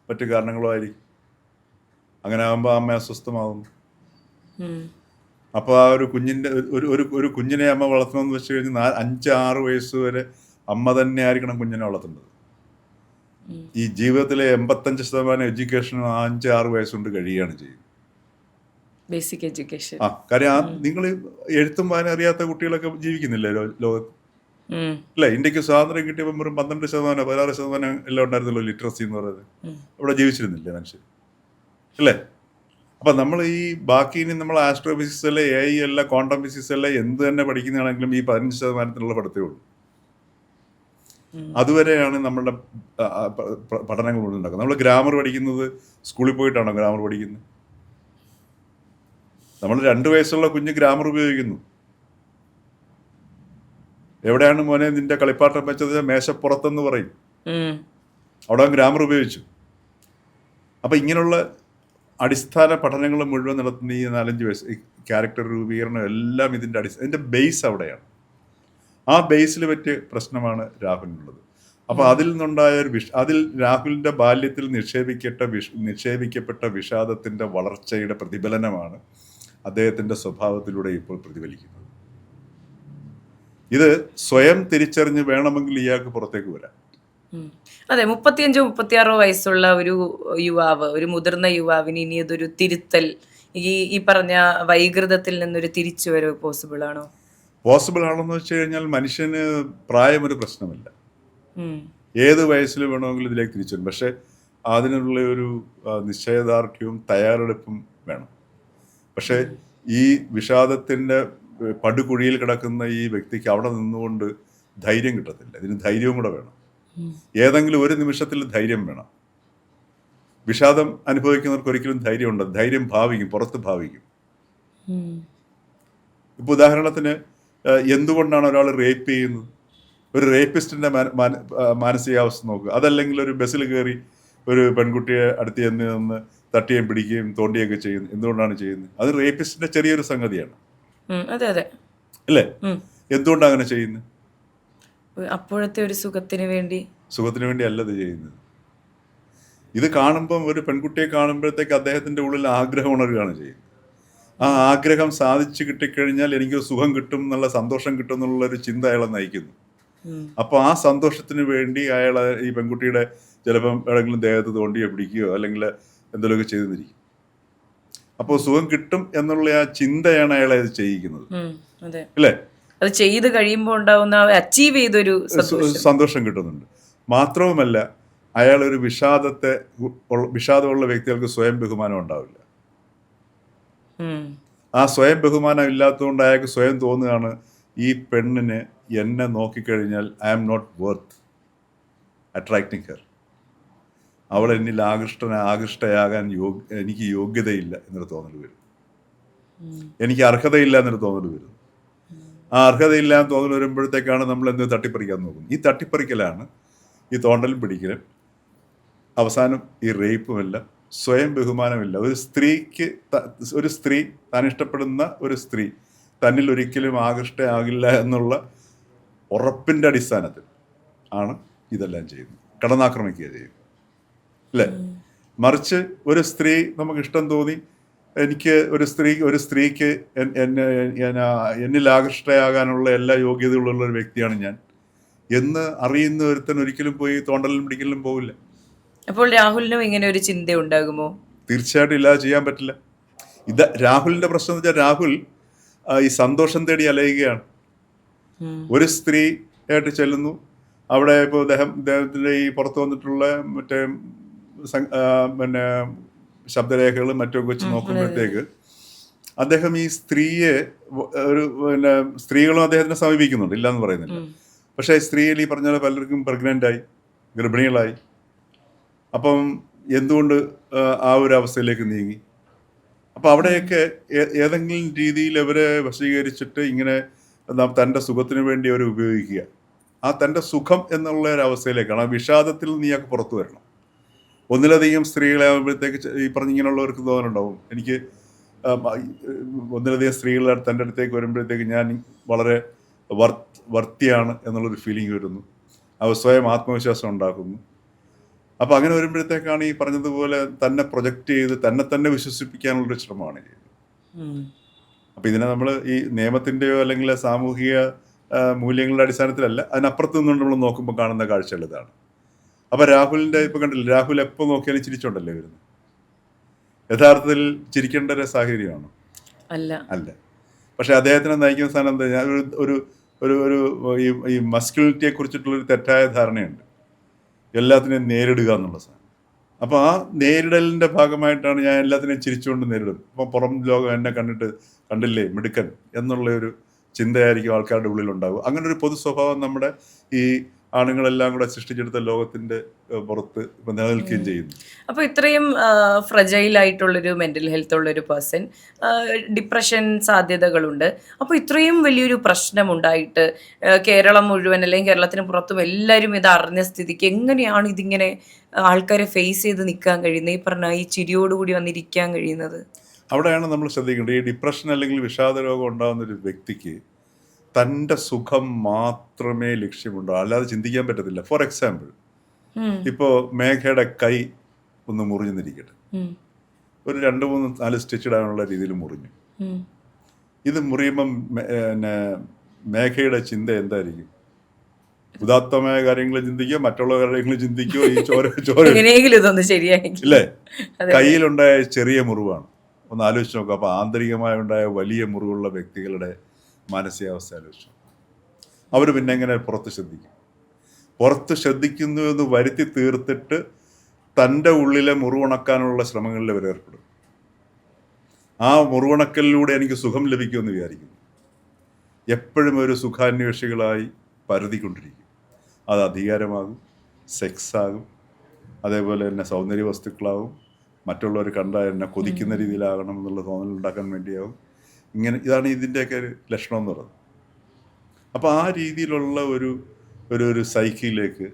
മറ്റു കാരണങ്ങളോ ആയിരിക്കും. അങ്ങനെ ആകുമ്പോൾ അമ്മ അസ്വസ്ഥമാകുന്നു. അപ്പോൾ ആ ഒരു കുഞ്ഞിൻ്റെ ഒരു കുഞ്ഞിനെ അമ്മ വളർത്തണമെന്ന് വെച്ച് കഴിഞ്ഞാൽ 5-6 വയസ്സ് വരെ അമ്മ തന്നെ ആയിരിക്കണം കുഞ്ഞിനെ വളർത്തേണ്ടത്. ഈ ജീവിതത്തിലെ 85% എഡ്യൂക്കേഷനും 5-6 വയസ്സുകൊണ്ട് കഴിയുകയാണ് ചെയ്യുന്നത്. Basic education. കാര്യം നിങ്ങൾ എഴുത്തും വായന അറിയാത്ത കുട്ടികളൊക്കെ ജീവിക്കുന്നില്ലേ ലോകത്ത്? അല്ല, ഇന്ത്യക്ക് സ്വാതന്ത്ര്യം കിട്ടിയപ്പോൾ വെറും 12% 16% എല്ലാം ഉണ്ടായിരുന്നല്ലോ ലിറ്ററസി എന്ന് പറയുന്നത്. അവിടെ ജീവിച്ചിരുന്നില്ലേ മനുഷ്യർ? അല്ലേ? അപ്പം നമ്മൾ ഈ ബാക്കി ഇനി നമ്മൾ ആസ്ട്രോഫിസിക്സ് അല്ലെ, AI അല്ല, ക്വാണ്ടം ഫിസിക്സ് അല്ല, എന്ത് തന്നെ പഠിക്കുന്നതാണെങ്കിലും ഈ 15% പഠിത്തമേ ഉള്ളൂ. അതുവരെയാണ് നമ്മളുടെ പഠനങ്ങൾ ഉണ്ടാക്കുന്നത്. നമ്മൾ ഗ്രാമർ പഠിക്കുന്നത് സ്കൂളിൽ പോയിട്ടാണോ ഗ്രാമർ പഠിക്കുന്നത്? നമ്മൾ 2 വയസ്സുള്ള കുഞ്ഞ് ഗ്രാമർ ഉപയോഗിക്കുന്നു. എവിടെയാണ് മോനെ നിന്റെ കളിപ്പാട്ടം വെച്ചത്? മേശപ്പുറത്തെന്ന് പറയും. അവിടെ ഗ്രാമർ ഉപയോഗിച്ചു. അപ്പം ഇങ്ങനെയുള്ള അടിസ്ഥാന പഠനങ്ങൾ മുഴുവൻ നടത്തുന്ന ഈ 4-5 വയസ്സ് ഈ ക്യാരക്ടർ രൂപീകരണം എല്ലാം ഇതിൻ്റെ ബേസ് അവിടെയാണ്. ആ ബേസിൽ പറ്റിയ പ്രശ്നമാണ് രാഹുലിനുള്ളത്. അപ്പോൾ അതിൽ നിന്നുണ്ടായ അതിൽ രാഹുലിൻ്റെ ബാല്യത്തിൽ നിക്ഷേപിക്കപ്പെട്ട വിഷാദത്തിൻ്റെ വളർച്ചയുടെ പ്രതിഫലനമാണ് അദ്ദേഹത്തിൻ്റെ സ്വഭാവത്തിലൂടെ ഇപ്പോൾ പ്രതിഫലിക്കുന്നത്. ഇത് സ്വയം തിരിച്ചറിഞ്ഞ് വേണമെങ്കിൽ ഇയാൾക്ക് പുറത്തേക്ക് വരാം. അതെ, 35-36 വയസ്സുള്ള ഒരു യുവാവ്, ഒരു മുതിർന്ന യുവാവിന് ഇനി അതൊരു തിരുത്തൽ, ഈ പറഞ്ഞ വൈകൃതത്തിൽ നിന്നൊരു തിരിച്ചുവരവ് പോസിബിൾ ആണോ? പോസിബിൾ ആണെന്ന് വെച്ച് കഴിഞ്ഞാൽ മനുഷ്യന് പ്രായം ഒരു പ്രശ്നമില്ല. ഏത് വയസ്സിൽ വേണമെങ്കിലും ഇതിലേക്ക് തിരിച്ചു വരും. പക്ഷെ അതിനുള്ള ഒരു നിശ്ചയദാർഢ്യവും തയ്യാറെടുപ്പും വേണം. പക്ഷെ ഈ വിഷാദത്തിൻ്റെ പടുകുഴിയിൽ കിടക്കുന്ന ഈ വ്യക്തിക്ക് അവിടെ നിന്നുകൊണ്ട് ധൈര്യം കിട്ടത്തില്ല. ഇതിന് ധൈര്യവും കൂടെ വേണം. ഏതെങ്കിലും ഒരു നിമിഷത്തിൽ ധൈര്യം വേണം. വിഷാദം അനുഭവിക്കുന്നവർക്ക് ഒരിക്കലും ധൈര്യം ഉണ്ട്. ധൈര്യം ഭാവിക്കും, പുറത്ത് ഭാവിക്കും. ഇപ്പൊ ഉദാഹരണത്തിന്, എന്തുകൊണ്ടാണ് ഒരാൾ റേപ്പ് ചെയ്യുന്നത്? ഒരു റേപ്പിസ്റ്റിന്റെ മാനസികാവസ്ഥ നോക്കുക. അതല്ലെങ്കിൽ ഒരു ബസ്സിൽ കയറി ഒരു പെൺകുട്ടിയെ അടുത്ത് ചെന്ന് നിന്ന് തട്ടുകയും പിടിക്കുകയും തോണ്ടിയൊക്കെ ചെയ്യുന്നു. എന്തുകൊണ്ടാണ് ചെയ്യുന്നത്? അത് റേപ്പിസ്റ്റിന്റെ ചെറിയൊരു സംഗതിയാണ്. അല്ലേ? എന്തുകൊണ്ടാണ് അങ്ങനെ ചെയ്യുന്നത്? അപ്പോഴത്തെ ഒരു സുഖത്തിന് വേണ്ടി അല്ല ഇത് ചെയ്യുന്നത്. ഇത് കാണുമ്പം, ഒരു പെൺകുട്ടിയെ കാണുമ്പോഴത്തേക്ക് അദ്ദേഹത്തിന്റെ ഉള്ളിൽ ആഗ്രഹം ഉണരുകയാണ് ചെയ്യുന്നത്. ആ ആഗ്രഹം സാധിച്ചു കിട്ടിക്കഴിഞ്ഞാൽ എനിക്ക് സുഖം കിട്ടും എന്നുള്ള, സന്തോഷം കിട്ടും എന്നുള്ളൊരു ചിന്ത അയാളെ നയിക്കുന്നു. അപ്പോൾ ആ സന്തോഷത്തിന് വേണ്ടി അയാൾ ഈ പെൺകുട്ടിയുടെ ചിലപ്പം എവിടെയെങ്കിലും ദേഹത്ത് തോണ്ടിയോ പിടിക്കുകയോ അല്ലെങ്കിൽ എന്തെങ്കിലുമൊക്കെ ചെയ്തിരിക്കും. അപ്പോൾ സുഖം കിട്ടും എന്നുള്ള ആ ചിന്തയാണ് അയാളെ ഇത് ചെയ്യിക്കുന്നത്. അല്ലേ? അത് ചെയ്ത് കഴിയുമ്പോൾ ഉണ്ടാവുന്ന അച്ചീവ് ചെയ്തൊരു സന്തോഷം കിട്ടുന്നുണ്ട്. മാത്രവുമല്ല, അയാൾ ഒരു വിഷാദമുള്ള വ്യക്തികൾക്ക് സ്വയം ബഹുമാനം ഉണ്ടാവില്ല. ആ സ്വയം ബഹുമാനം ഇല്ലാത്തതുകൊണ്ട് അയാൾക്ക് സ്വയം തോന്നുകയാണ്, ഈ പെണ്ണിന് എന്നെ നോക്കിക്കഴിഞ്ഞാൽ I am not worth attracting her. അവൾ എന്നിൽ ആകൃഷ്ടയാകാൻ എനിക്ക് യോഗ്യതയില്ല എന്നൊരു തോന്നൽ വരും. എനിക്ക് അർഹതയില്ല എന്നൊരു തോന്നൽ വരും. ആ അർഹതയില്ല എന്ന് തോന്നൽ വരുമ്പോഴത്തേക്കാണ് നമ്മൾ എന്ത് തട്ടിപ്പറിക്കാൻ നോക്കുന്നത്. ഈ തട്ടിപ്പറിക്കലാണ് ഈ തോണ്ടലും പിടിക്കലും, അവസാനം ഈ റേപ്പുമല്ല. സ്വയം ബഹുമാനമില്ല. ഒരു സ്ത്രീ താൻ ഇഷ്ടപ്പെടുന്ന ഒരു സ്ത്രീ തന്നിൽ ഒരിക്കലും ആകൃഷ്ടയാകില്ല എന്നുള്ള ഉറപ്പിൻ്റെ അടിസ്ഥാനത്തിൽ ആണ് ഇതെല്ലാം ചെയ്യുന്നത്. കടന്നാക്രമിക്കുക ചെയ്യുന്നത്. അല്ലേ? മറിച്ച് ഒരു സ്ത്രീ നമുക്ക് ഇഷ്ടം തോന്നി, എനിക്ക് ഒരു സ്ത്രീക്ക് എന്നിൽ ആകൃഷ്ടയാകാനുള്ള എല്ലാ യോഗ്യതകളുള്ള ഒരു വ്യക്തിയാണ് ഞാൻ എന്ന് അറിയുന്ന ഒരുത്തൻ ഒരിക്കലും പോയി തോണ്ടലിനും പിടിക്കലിനും പോവില്ല. അപ്പോൾ രാഹുലിനും ഇങ്ങനെ ഒരു ചിന്ത ഉണ്ടാകുമോ? തീർച്ചയായിട്ടും ഇല്ലാതെ ചെയ്യാൻ പറ്റില്ല. രാഹുലിന്റെ പ്രശ്നം എന്ന് വെച്ചാൽ, രാഹുൽ ഈ സന്തോഷം തേടി അലയുകയാണ്. ഒരു സ്ത്രീ ആയിട്ട് ചെല്ലുന്നു. അവിടെ ഇപ്പോൾ അദ്ദേഹത്തിന്റെ ഈ പുറത്തു വന്നിട്ടുള്ള മറ്റേ പിന്നെ ശബ്ദരേഖകളും മറ്റൊക്കെ വെച്ച് നോക്കുമ്പോഴത്തേക്ക് അദ്ദേഹം ഈ സ്ത്രീയെ ഒരു പിന്നെ സ്ത്രീകളും അദ്ദേഹത്തിനെ സമീപിക്കുന്നുണ്ട്, ഇല്ലയെന്ന് പറയുന്നില്ല. പക്ഷേ സ്ത്രീയിൽ ഈ പറഞ്ഞ പോലെ പലർക്കും പ്രഗ്നൻ്റായി, ഗർഭിണികളായി. അപ്പം എന്തുകൊണ്ട് ആ ഒരു അവസ്ഥയിലേക്ക് നീങ്ങി? അപ്പം അവിടെയൊക്കെ ഏതെങ്കിലും രീതിയിൽ അവരെ വശീകരിച്ചിട്ട് ഇങ്ങനെ തൻ്റെ സുഖത്തിന് വേണ്ടി അവർ ഉപയോഗിക്കുക. ആ തൻ്റെ സുഖം എന്നുള്ള ഒരു അവസ്ഥയിലേക്കാണ്. ആ വിഷാദത്തിൽ നീയൊക്കെ പുറത്തു വരണം. ഒന്നിലധികം സ്ത്രീകളെ ആകുമ്പോഴത്തേക്ക് ഈ പറഞ്ഞിങ്ങനെയുള്ളവർക്ക് തോന്നലുണ്ടാവും, എനിക്ക് ഒന്നിലധികം സ്ത്രീകൾ തൻ്റെ അടുത്തേക്ക് വരുമ്പോഴത്തേക്ക് ഞാൻ വളരെ വർത്തിയാണ് എന്നുള്ളൊരു ഫീലിംഗ് വരുന്നു. അവർ സ്വയം ആത്മവിശ്വാസം ഉണ്ടാക്കുന്നു. അപ്പോൾ അങ്ങനെ വരുമ്പോഴത്തേക്കാണ് ഈ പറഞ്ഞതുപോലെ തന്നെ പ്രൊജക്റ്റ് ചെയ്ത് തന്നെ വിശ്വസിപ്പിക്കാനുള്ളൊരു ശ്രമമാണ് ചെയ്യുന്നത്. അപ്പോൾ ഇതിനെ നമ്മൾ ഈ നിയമത്തിൻ്റെയോ അല്ലെങ്കിൽ സാമൂഹിക മൂല്യങ്ങളുടെ അടിസ്ഥാനത്തിലല്ല, അതിനപ്പുറത്ത് നിന്നുകൊണ്ട് നമ്മൾ നോക്കുമ്പോൾ കാണുന്ന കാഴ്ചകൾ ഇതാണ്. അപ്പോൾ രാഹുലിൻ്റെ ഇപ്പോൾ കണ്ടില്ല, രാഹുൽ എപ്പോൾ നോക്കിയാലും ചിരിച്ചോണ്ടല്ലേ വരുന്നത്. യഥാർത്ഥത്തിൽ ചിരിക്കേണ്ട ഒരു സാഹചര്യമാണ് അല്ല. പക്ഷെ അദ്ദേഹത്തിനെ നയിക്കുന്ന സ്ഥാനം എന്താ? ഞാൻ ഒരു ഒരു ഒരു ഈ മസ്കുലിറ്റിയെ കുറിച്ചിട്ടുള്ളൊരു തെറ്റായ ധാരണയുണ്ട്, എല്ലാത്തിനെയും നേരിടുക എന്നുള്ള സാധനം. അപ്പോൾ ആ നേരിടലിൻ്റെ ഭാഗമായിട്ടാണ് ഞാൻ എല്ലാത്തിനെയും ചിരിച്ചുകൊണ്ട് നേരിടും. അപ്പം പുറം ലോകം എന്നെ കണ്ടില്ലേ മിടുക്കൻ എന്നുള്ള ഒരു ചിന്തയായിരിക്കും ആൾക്കാരുടെ ഉള്ളിലുണ്ടാകും. അങ്ങനെ ഒരു പൊതു സ്വഭാവം നമ്മുടെ ഈ ആണുങ്ങളെല്ലാം കൂടെ സൃഷ്ടിച്ചെടുത്ത ലോകത്തിന്റെ പുറത്ത് നിലനിൽക്കുകയും ചെയ്യുന്നു. അപ്പോൾ ഇത്രയും ഫ്രജൈൽ ആയിട്ടുള്ളൊരു മെൻ്റൽ ഹെൽത്ത് ഉള്ളൊരു പേഴ്സൺ, ഡിപ്രഷൻ സാധ്യതകളുണ്ട്. അപ്പോൾ ഇത്രയും വലിയൊരു പ്രശ്നമുണ്ടായിട്ട് കേരളം മുഴുവൻ അല്ലെങ്കിൽ കേരളത്തിന് പുറത്തും എല്ലാവരും ഇത് അറിഞ്ഞ സ്ഥിതിക്ക് എങ്ങനെയാണ് ഇതിങ്ങനെ ആൾക്കാരെ ഫേസ് ചെയ്ത് നിൽക്കാൻ കഴിയുന്നത്, ഈ പറഞ്ഞ ഈ ചിരിയോടുകൂടി വന്നിരിക്കാൻ കഴിയുന്നത്? അവിടെയാണ് നമ്മൾ ശ്രദ്ധിക്കേണ്ടത്. ഈ ഡിപ്രഷൻ അല്ലെങ്കിൽ വിഷാദ രോഗം ഉണ്ടാകുന്ന ഒരു വ്യക്തിക്ക് തൻ്റെ സുഖം മാത്രമേ ലക്ഷ്യമുണ്ടോ, അല്ലാതെ ചിന്തിക്കാൻ പറ്റത്തില്ല. ഫോർ എക്സാമ്പിൾ, ഇപ്പോൾ മേഘയുടെ കൈ ഒന്ന് മുറിഞ്ഞിരിക്കട്ടെ, ഒരു 2-3-4 സ്റ്റിച്ച് ഇടാനുള്ള രീതിയിൽ മുറിഞ്ഞു. ഇത് മുറിയുമ്പം മേഘയുടെ ചിന്ത എന്തായിരിക്കും? ഉദാത്തമായ കാര്യങ്ങൾ ചിന്തിക്കുക, മറ്റുള്ള കാര്യങ്ങൾ ചിന്തിക്കുകയോ, ഈ ചോര ഇല്ലേ? കയ്യിലുണ്ടായ ചെറിയ മുറിവാണ്, ഒന്ന് ആലോചിച്ച് നോക്കുക. അപ്പോൾ ആന്തരികമായി ഉണ്ടായ വലിയ മുറിവുള്ള വ്യക്തികളുടെ മാനസികാവസ്ഥ ആലോചിച്ചു. അവർ പിന്നെ എങ്ങനെ പുറത്ത് ശ്രദ്ധിക്കുന്നു എന്ന് വരുത്തി തീർത്തിട്ട് തൻ്റെ ഉള്ളിലെ മുറിവുണക്കാനുള്ള ശ്രമങ്ങളിൽ അവർ ഏർപ്പെടും. ആ മുറിവുണക്കലിലൂടെ എനിക്ക് സുഖം ലഭിക്കുമെന്ന് വിചാരിക്കുന്നു. എപ്പോഴും ഒരു സുഖാന്വേഷികളായി പരതിക്കൊണ്ടിരിക്കും. അത് അധികാരമാകും, സെക്സാകും, അതേപോലെ തന്നെ സൗന്ദര്യ വസ്തുക്കളാകും, മറ്റുള്ളവർ കണ്ടാൽ എന്നെ കൊതിക്കുന്ന രീതിയിലാകണം എന്നുള്ള തോന്നലുണ്ടാക്കാൻ വേണ്ടിയാവും. ഇതാണ് ഇതിൻ്റെയൊക്കെ ഒരു ലക്ഷണം എന്ന് പറയുന്നത്. അപ്പോൾ ആ രീതിയിലുള്ള ഒരു സൈക്കിളിലേക്ക്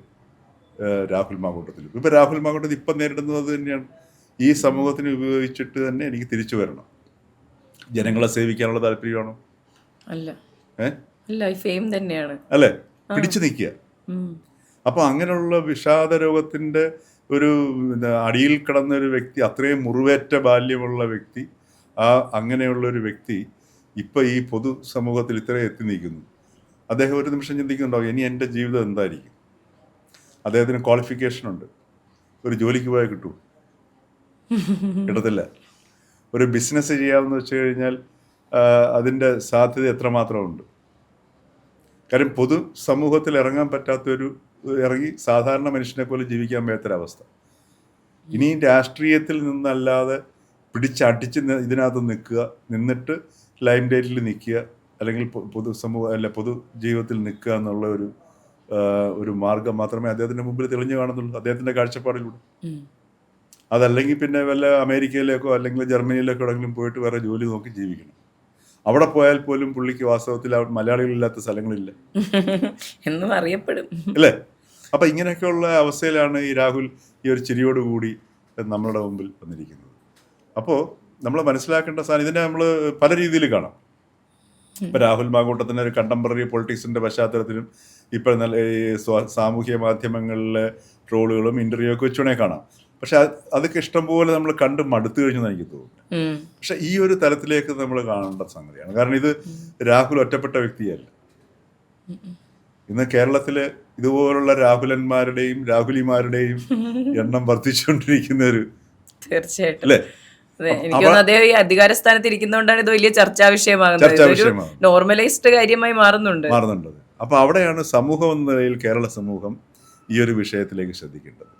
രാഹുൽ മാങ്കൂട്ടത്തിൽ ഇപ്പോൾ രാഹുൽ മാങ്കൂട്ടത്തിൽ ഇപ്പം നേരിടുന്നത് തന്നെയാണ്. ഈ സമൂഹത്തിന് ഉപയോഗിച്ചിട്ട് തന്നെ എനിക്ക് തിരിച്ചു വരണം, ജനങ്ങളെ സേവിക്കാനുള്ള താല്പര്യമാണോ? ഫെയിം തന്നെയാണ് അല്ലേ? പിടിച്ചു നിൽക്കുക. അപ്പോൾ അങ്ങനെയുള്ള വിഷാദ രോഗത്തിൻ്റെ ഒരു അടിയിൽ കിടന്ന ഒരു വ്യക്തി, അത്രയും മുറിവേറ്റ ബാല്യമുള്ള വ്യക്തി, അങ്ങനെയുള്ളൊരു വ്യക്തി ഇപ്പം ഈ പൊതു സമൂഹത്തിൽ ഇത്രയും എത്തി നിൽക്കുന്നു. അദ്ദേഹം ഒരു നിമിഷം ചിന്തിക്കുന്നുണ്ടാവും, ഇനി എൻ്റെ ജീവിതം എന്തായിരിക്കും? അദ്ദേഹത്തിന് ക്വാളിഫിക്കേഷൻ ഉണ്ട്, ഒരു ജോലിക്ക് പോയാൽ കിട്ടത്തില്ല. ഒരു ബിസിനസ് ചെയ്യാമെന്ന് വെച്ച് കഴിഞ്ഞാൽ അതിൻ്റെ സാധ്യത എത്രമാത്രമുണ്ട്? കാര്യം പൊതു സമൂഹത്തിൽ ഇറങ്ങാൻ ഇറങ്ങി സാധാരണ മനുഷ്യനെ പോലെ ജീവിക്കാൻ പറ്റാത്തൊരവസ്ഥ. ഇനി രാഷ്ട്രീയത്തിൽ നിന്നല്ലാതെ പിടിച്ചടിച്ച് ഇതിനകത്ത് നിന്നിട്ട് ലൈം ലൈറ്റിൽ നിൽക്കുക, അല്ലെങ്കിൽ പൊതു ജീവിതത്തിൽ നിൽക്കുക എന്നുള്ള ഒരു മാർഗം മാത്രമേ അദ്ദേഹത്തിൻ്റെ മുമ്പിൽ തെളിഞ്ഞു കാണുന്നുള്ളൂ, അദ്ദേഹത്തിൻ്റെ കാഴ്ചപ്പാടിലൂടെ. അതല്ലെങ്കിൽ പിന്നെ വല്ല അമേരിക്കയിലേക്കോ അല്ലെങ്കിൽ ജർമ്മനിയിലേക്കോ എവിടെയെങ്കിലും പോയിട്ട് വേറെ ജോലി നോക്കി ജീവിക്കണം. അവിടെ പോയാൽ പോലും പുള്ളിക്ക് വാസ്തവത്തിൽ മലയാളികളില്ലാത്ത സ്ഥലങ്ങളില്ല എന്നും അറിയപ്പെടും അല്ലേ? അപ്പം ഇങ്ങനെയൊക്കെയുള്ള അവസ്ഥയിലാണ് ഈ രാഹുൽ ഈ ഒരു ചിരിയോടുകൂടി നമ്മളുടെ മുമ്പിൽ വന്നിരിക്കുന്നത്. അപ്പോൾ നമ്മൾ മനസ്സിലാക്കേണ്ട സാധനം, ഇതിനെ നമ്മൾ പല രീതിയിൽ കാണാം. ഇപ്പം രാഹുൽ മാങ്കൂട്ടത്തിൻ്റെ ഒരു കണ്ടംപററി പൊളിറ്റിക്സിൻ്റെ പശ്ചാത്തലത്തിലും ഇപ്പോൾ നല്ല ഈ സാമൂഹ്യ മാധ്യമങ്ങളിലെ ട്രോളുകളും ഇൻ്റർവ്യൂ ഒക്കെ വെച്ചുകൊണ്ടേ കാണാം. പക്ഷെ അതൊക്കെ ഇഷ്ടംപോലെ നമ്മൾ കണ്ട് മടുത്തു കഴിഞ്ഞെന്ന് എനിക്ക് തോന്നുന്നു. പക്ഷെ ഈ ഒരു തലത്തിലേക്ക് നമ്മൾ കാണേണ്ട സംഗതിയാണ്. കാരണം ഇത് രാഹുൽ ഒറ്റപ്പെട്ട വ്യക്തിയല്ല. ഇന്ന് കേരളത്തില് ഇതുപോലുള്ള രാഹുലന്മാരുടെയും രാഹുലിമാരുടെയും എണ്ണം വർദ്ധിച്ചുകൊണ്ടിരിക്കുന്ന ഒരു, തീർച്ചയായിട്ടും അല്ലേ? അദ്ദേഹം ഈ അധികാര സ്ഥാനത്ത് ഇരിക്കുന്നതുകൊണ്ടാണ് ഇത് വലിയ ചർച്ചാ വിഷയമാകുന്നത്, നോർമലൈസ്ഡ് കാര്യമായി മാറുന്നുണ്ട്. അപ്പൊ അവിടെയാണ് സമൂഹം എന്ന നിലയിൽ കേരള സമൂഹം ഈ ഒരു വിഷയത്തിലേക്ക് ശ്രദ്ധിക്കേണ്ടത്.